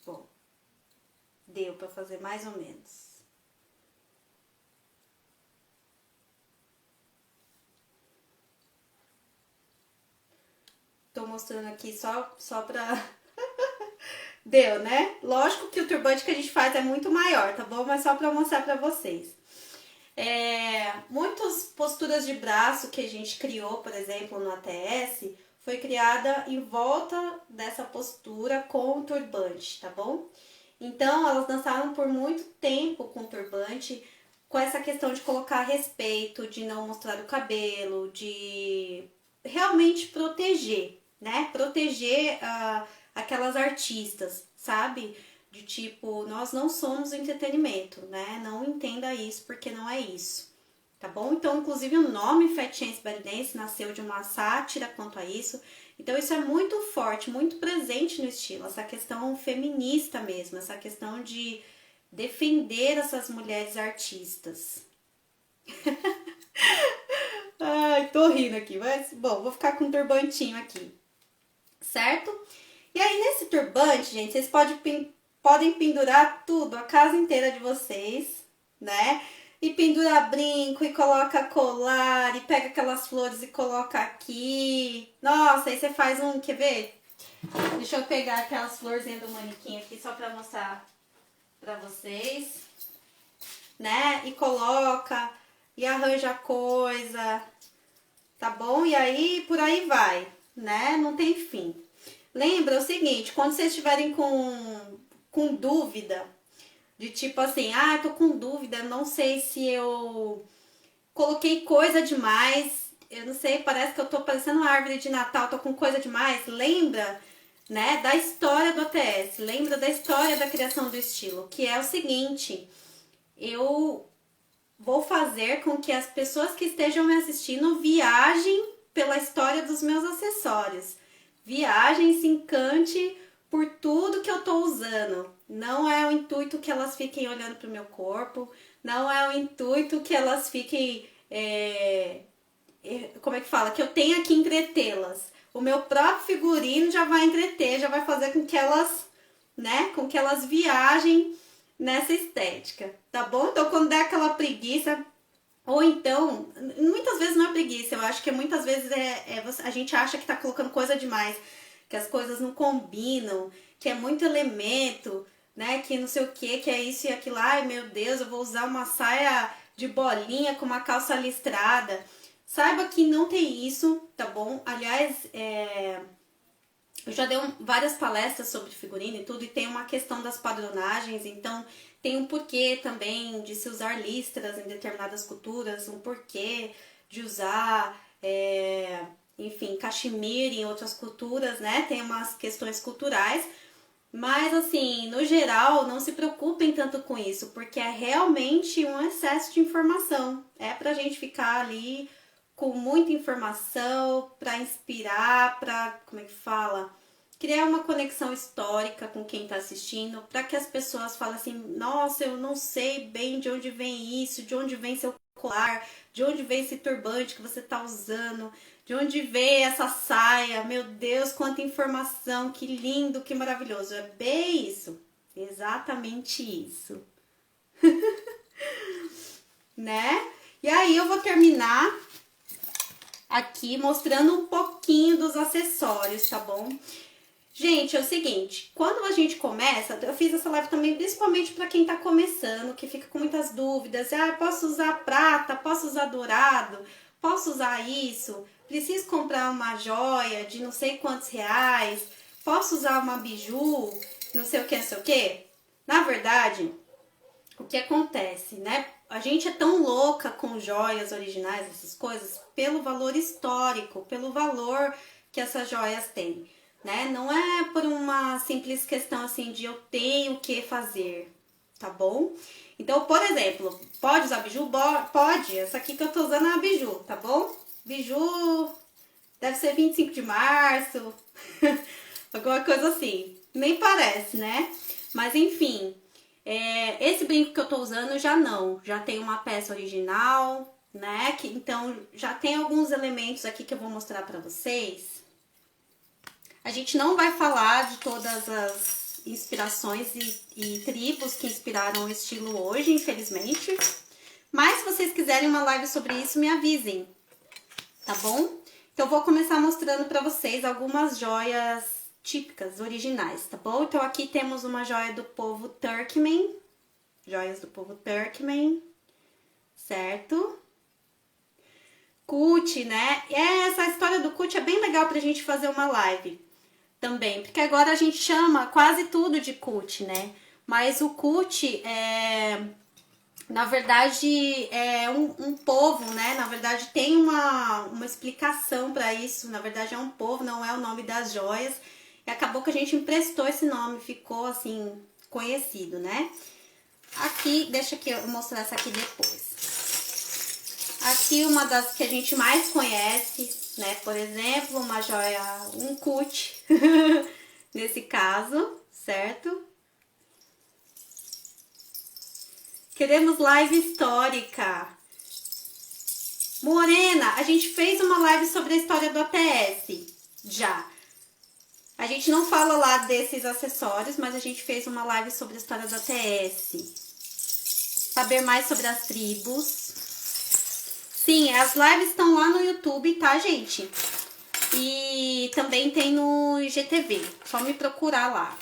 Bom, deu pra fazer mais ou menos. Tô mostrando aqui só pra... Deu, né? Lógico que o turbante que a gente faz é muito maior, tá bom? Mas só pra mostrar pra vocês. Muitas posturas de braço que a gente criou, por exemplo, no ATS, foi criada em volta dessa postura com o turbante, tá bom? Então, elas dançaram por muito tempo com o turbante, com essa questão de colocar respeito, de não mostrar o cabelo, de realmente proteger, né? Proteger aquelas artistas, sabe? De tipo, nós não somos entretenimento, né? Não entenda isso porque não é isso, tá bom? Então, inclusive, o nome Fetiense Belly Dance nasceu de uma sátira quanto a isso. Então, isso é muito forte, muito presente no estilo, essa questão feminista mesmo, essa questão de defender essas mulheres artistas. Ai, tô rindo aqui, mas, bom, vou ficar com um turbantinho aqui, certo? E aí, nesse turbante, gente, vocês podem pendurar tudo, a casa inteira de vocês, né? E pendura brinco, e coloca colar, e pega aquelas flores e coloca aqui. Nossa, aí você faz um, quer ver? Deixa eu pegar aquelas florzinhas do manequim aqui, só pra mostrar pra vocês. Né? E coloca, e arranja coisa, tá bom? E aí, por aí vai, né? Não tem fim. Lembra o seguinte, quando vocês estiverem com dúvida, de tipo assim, tô com dúvida, não sei se eu coloquei coisa demais, eu não sei, parece que eu tô parecendo uma árvore de Natal, tô com coisa demais. Lembra, né, da história do ATS, lembra da história da criação do estilo, que é o seguinte, eu vou fazer com que as pessoas que estejam me assistindo viajem pela história dos meus acessórios. Viajem, se encante por tudo que eu tô usando. Não é o intuito que elas fiquem olhando pro meu corpo, não é o intuito que elas fiquem, como é que fala? Que eu tenha que entretê-las. O meu próprio figurino já vai entreter, já vai fazer com que elas, né, com que elas viajem nessa estética, tá bom? Então quando der aquela preguiça, ou então, muitas vezes não é preguiça, eu acho que muitas vezes a gente acha que tá colocando coisa demais. que as coisas não combinam, que é muito elemento, né? Que não sei o que é isso e aquilo. Ai, meu Deus, eu vou usar uma saia de bolinha com uma calça listrada. Saiba que não tem isso, tá bom? Aliás, eu já dei várias palestras sobre figurino e tudo, e tem uma questão das padronagens, então tem um porquê também de se usar listras em determinadas culturas, um porquê de usar, enfim, cachemir em outras culturas, né? Tem umas questões culturais, mas assim, no geral, não se preocupem tanto com isso, porque é realmente um excesso de informação. É pra gente ficar ali com muita informação, para inspirar, para, como é que fala? Criar uma conexão histórica com quem está assistindo, para que as pessoas falem assim, nossa, eu não sei bem de onde vem isso, de onde vem seu colar, de onde vem esse turbante que você está usando, de onde vem essa saia, meu Deus, quanta informação, que lindo, que maravilhoso. É bem isso, exatamente isso. Né? E aí eu vou terminar aqui mostrando um pouquinho dos acessórios, tá bom? Gente, é o seguinte, quando a gente começa, eu fiz essa live também principalmente para quem tá começando, que fica com muitas dúvidas. Ah, posso usar prata, posso usar dourado, posso usar isso, preciso comprar uma joia de não sei quantos reais, posso usar uma biju, não sei o que, não sei o que. Na verdade, o que acontece, né? A gente é tão louca com joias originais, essas coisas, pelo valor histórico, pelo valor que essas joias têm, né? Não é por uma simples questão assim de eu tenho que fazer, tá bom? Então, por exemplo, pode usar biju? Pode. Essa aqui que eu tô usando é a biju, tá bom? Biju deve ser 25 de março, alguma coisa assim. Nem parece, né? Mas enfim, esse brinco que eu tô usando já tem uma peça original, né? Então já tem alguns elementos aqui que eu vou mostrar pra vocês. A gente não vai falar de todas as inspirações e tribos que inspiraram o estilo hoje, infelizmente. Mas se vocês quiserem uma live sobre isso, me avisem, tá bom? Então eu vou começar mostrando pra vocês algumas joias típicas, originais, tá bom? Então aqui temos uma joia do povo Turkmen, joias do povo Turkmen, certo? Kut, né? Essa história do Kut é bem legal pra gente fazer uma live também, porque agora a gente chama quase tudo de Kut, né? Mas o Kut na verdade, é um povo, né? Na verdade, tem uma explicação para isso. Na verdade, é um povo, não é o nome das joias. E acabou que a gente emprestou esse nome, ficou assim, conhecido, né? Aqui, deixa que eu mostrar essa aqui depois. Aqui uma das que a gente mais conhece, né? Por exemplo, uma joia, um Kut, nesse caso, certo? Queremos live histórica. Morena, a gente fez uma live sobre a história do ATS, já. A gente não fala lá desses acessórios, mas a gente fez uma live sobre a história do ATS. Saber mais sobre as tribos. Sim, as lives estão lá no YouTube, tá, gente? E também tem no IGTV, só me procurar lá.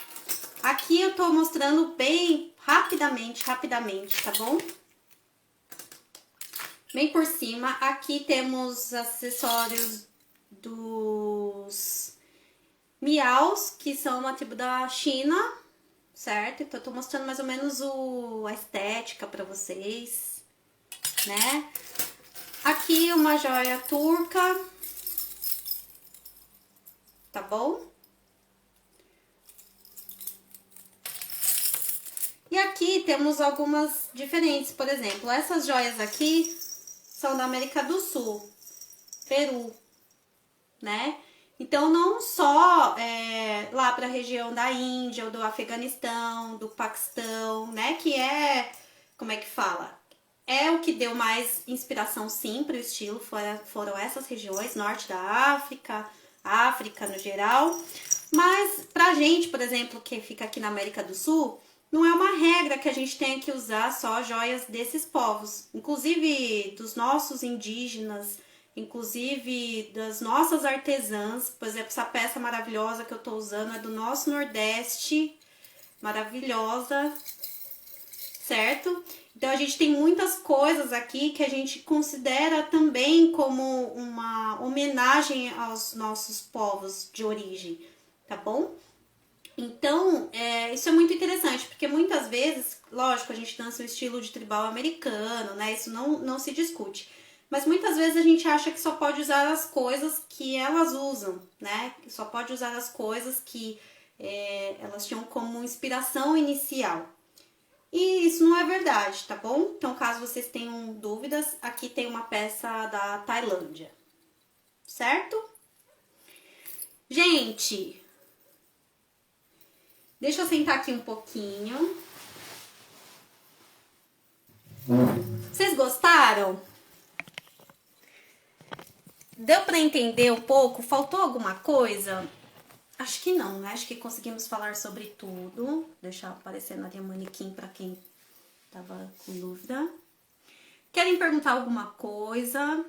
Aqui eu tô mostrando bem rapidamente, tá bom? Bem por cima, aqui temos acessórios dos miaus, que são uma tribo da China, certo? Então eu tô mostrando mais ou menos a estética pra vocês, né? Aqui uma joia turca, tá bom? E aqui temos algumas diferentes, por exemplo, essas joias aqui são da América do Sul, Peru, né? Então, não só lá para a região da Índia, ou do Afeganistão, do Paquistão, né? Que como é que fala? É o que deu mais inspiração, sim, para o estilo, foram essas regiões, norte da África, África no geral. Mas pra gente, por exemplo, que fica aqui na América do Sul, não é uma regra que a gente tenha que usar só joias desses povos. Inclusive dos nossos indígenas inclusive das nossas artesãs. Por exemplo, essa peça maravilhosa que eu tô usando é do nosso Nordeste, maravilhosa, certo? Então a gente tem muitas coisas aqui que a gente considera também como uma homenagem aos nossos povos de origem, tá bom? Então, isso é muito interessante, porque muitas vezes, lógico, a gente dança o estilo de tribal americano, né? Isso não se discute. Mas muitas vezes a gente acha que só pode usar as coisas que elas usam, né? Que só pode usar as coisas que elas tinham como inspiração inicial. E isso não é verdade, tá bom? Então, caso vocês tenham dúvidas, aqui tem uma peça da Tailândia, certo? Gente, deixa eu sentar aqui um pouquinho. Vocês gostaram? Deu pra entender um pouco? Faltou alguma coisa? Acho que não, né? Acho que conseguimos falar sobre tudo. Deixar aparecendo ali a manequim pra quem tava com dúvida. Querem perguntar alguma coisa?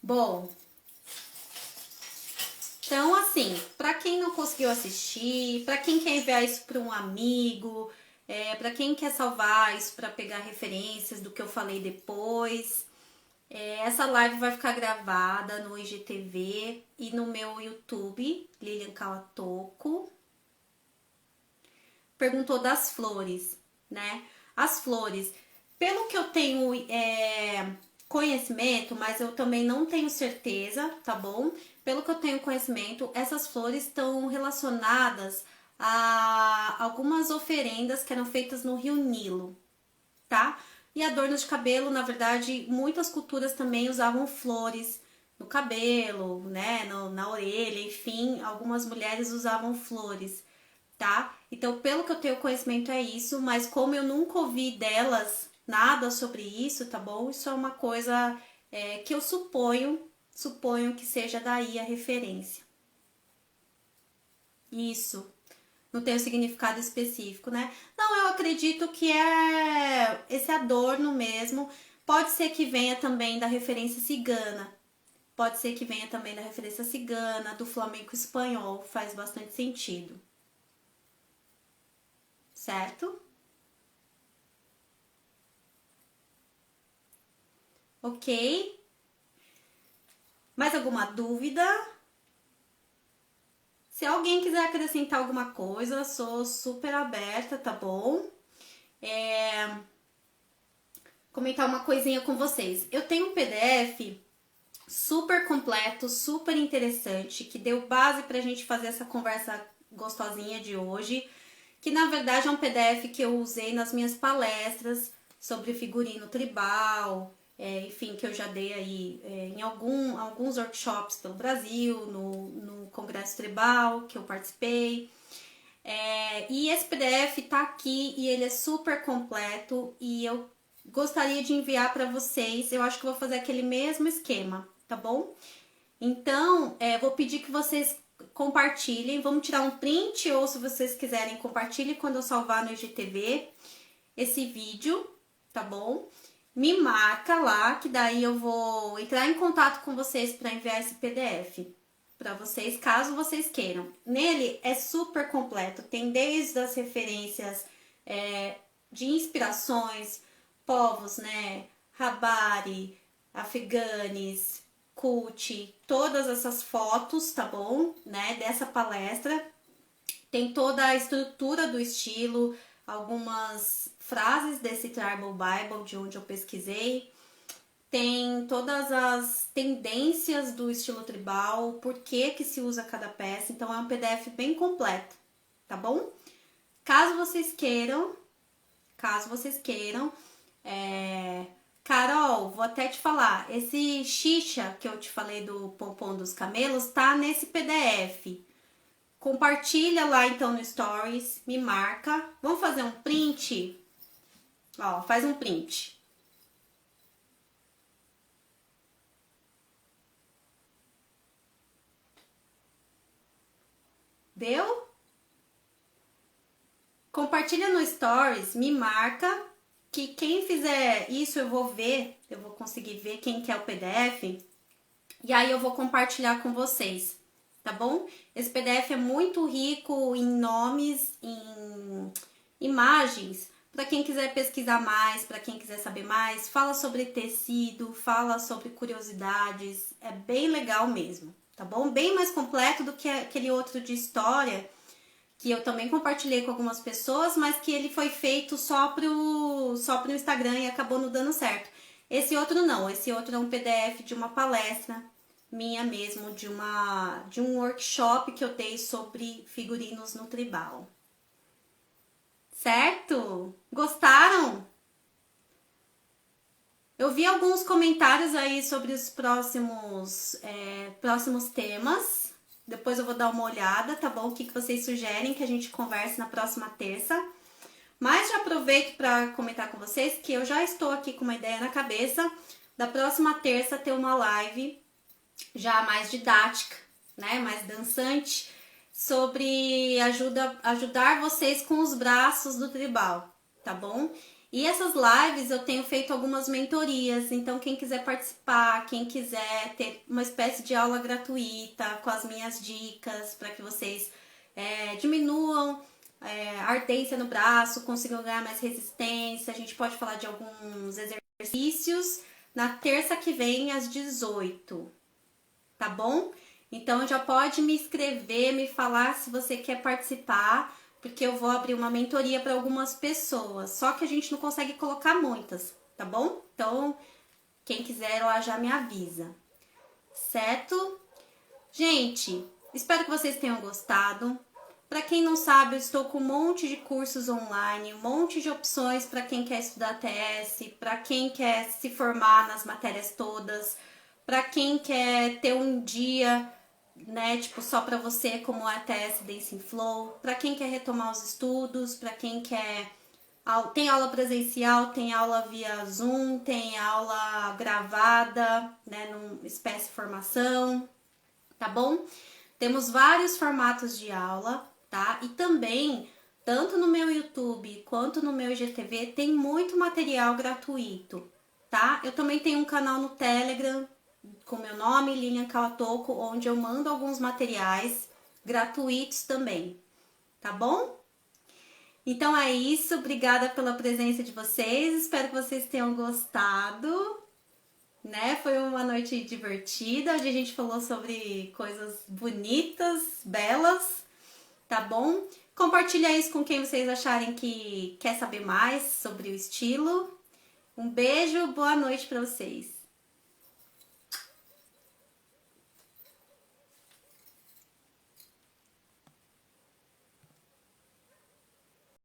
Bom, então assim, para quem não conseguiu assistir, para quem quer enviar isso para um amigo, para quem quer salvar isso para pegar referências do que eu falei depois, essa live vai ficar gravada no IGTV e no meu YouTube, Lilian Calatoco. Perguntou das flores, né? As flores, pelo que eu tenho conhecimento, mas eu também não tenho certeza, tá bom? Pelo que eu tenho conhecimento, essas flores estão relacionadas a algumas oferendas que eram feitas no Rio Nilo, tá? E adornos de cabelo, na verdade, muitas culturas também usavam flores no cabelo, né? Na orelha, enfim, algumas mulheres usavam flores, tá? Então, pelo que eu tenho conhecimento é isso, mas como eu nunca ouvi delas nada sobre isso, tá bom? Isso é uma coisa que eu suponho que seja daí a referência. Isso. Não tem um significado específico, né? Não, eu acredito que é esse adorno mesmo. Pode ser que venha também da referência cigana. Pode ser que venha também da referência cigana, do flamenco espanhol. Faz bastante sentido. Certo? Ok? Mais alguma dúvida? Se alguém quiser acrescentar alguma coisa, sou super aberta, tá bom? Comentar uma coisinha com vocês. Eu tenho um PDF super completo, super interessante, que deu base pra gente fazer essa conversa gostosinha de hoje, que na verdade é um PDF que eu usei nas minhas palestras sobre figurino tribal, enfim, que eu já dei aí em alguns workshops pelo Brasil, no Congresso Tribal que eu participei. E esse PDF tá aqui e ele é super completo e eu gostaria de enviar para vocês. Eu acho que vou fazer aquele mesmo esquema, tá bom? Então, vou pedir que vocês compartilhem. Vamos tirar um print ou, se vocês quiserem, compartilhe quando eu salvar no IGTV esse vídeo, tá bom? Me marca lá, que daí eu vou entrar em contato com vocês para enviar esse PDF para vocês, caso vocês queiram. Nele é super completo, tem desde as referências de inspirações, povos, né? Rabari, Afeganes, Kuti, todas essas fotos, tá bom? Né? Dessa palestra. Tem toda a estrutura do estilo, algumas frases desse Tribal Bible, de onde eu pesquisei. Tem todas as tendências do estilo tribal, por que se usa cada peça. Então, é um PDF bem completo, tá bom? Caso vocês queiram, Carol, vou até te falar, esse xixa que eu te falei do pompom dos camelos tá nesse PDF. Compartilha lá então no Stories, me marca. Vamos fazer um print? Ó, faz um print. Deu? compartilha no Stories, me marca, que quem fizer isso eu vou ver, eu vou conseguir ver quem quer o PDF, e aí eu vou compartilhar com vocês, tá bom? Esse PDF é muito rico em nomes, em imagens, para quem quiser pesquisar mais, para quem quiser saber mais, fala sobre tecido, fala sobre curiosidades, é bem legal mesmo, tá bom? Bem mais completo do que aquele outro de história, que eu também compartilhei com algumas pessoas, mas que ele foi feito só pro Instagram e acabou não dando certo. Esse outro não, esse outro é um PDF de uma palestra minha mesmo, de um workshop que eu dei sobre figurinos no tribal. Certo? Gostaram? Eu vi alguns comentários aí sobre os próximos temas. Depois eu vou dar uma olhada, tá bom? O que vocês sugerem que a gente converse na próxima terça. Mas já aproveito para comentar com vocês que eu já estou aqui com uma ideia na cabeça da próxima terça ter uma live já mais didática, né? Mais dançante, sobre ajudar vocês com os braços do tribal, tá bom? E essas lives eu tenho feito algumas mentorias, então quem quiser participar, quem quiser ter uma espécie de aula gratuita com as minhas dicas para que vocês diminuam a ardência no braço, consigam ganhar mais resistência, a gente pode falar de alguns exercícios na terça que vem às 18, tá bom? Então já pode me escrever, me falar se você quer participar, porque eu vou abrir uma mentoria para algumas pessoas, só que a gente não consegue colocar muitas, tá bom? Então, quem quiser lá já me avisa, certo? Gente, espero que vocês tenham gostado. Para quem não sabe, eu estou com um monte de cursos online, um monte de opções para quem quer estudar TS, para quem quer se formar nas matérias todas, para quem quer ter um dia, né, tipo só para você como é TS Dancing Flow, para quem quer retomar os estudos, para quem quer tem aula presencial, tem aula via Zoom, tem aula gravada, né, numa espécie de formação, tá bom? Temos vários formatos de aula, tá? E também, tanto no meu YouTube quanto no meu IGTV, tem muito material gratuito, tá? Eu também tenho um canal no Telegram com meu nome, Lilian Kawatoko, onde eu mando alguns materiais gratuitos também, tá bom? Então é isso, obrigada pela presença de vocês, espero que vocês tenham gostado, né? Foi uma noite divertida, onde a gente falou sobre coisas bonitas, belas, tá bom? Compartilha isso com quem vocês acharem que quer saber mais sobre o estilo. Um beijo, boa noite para vocês.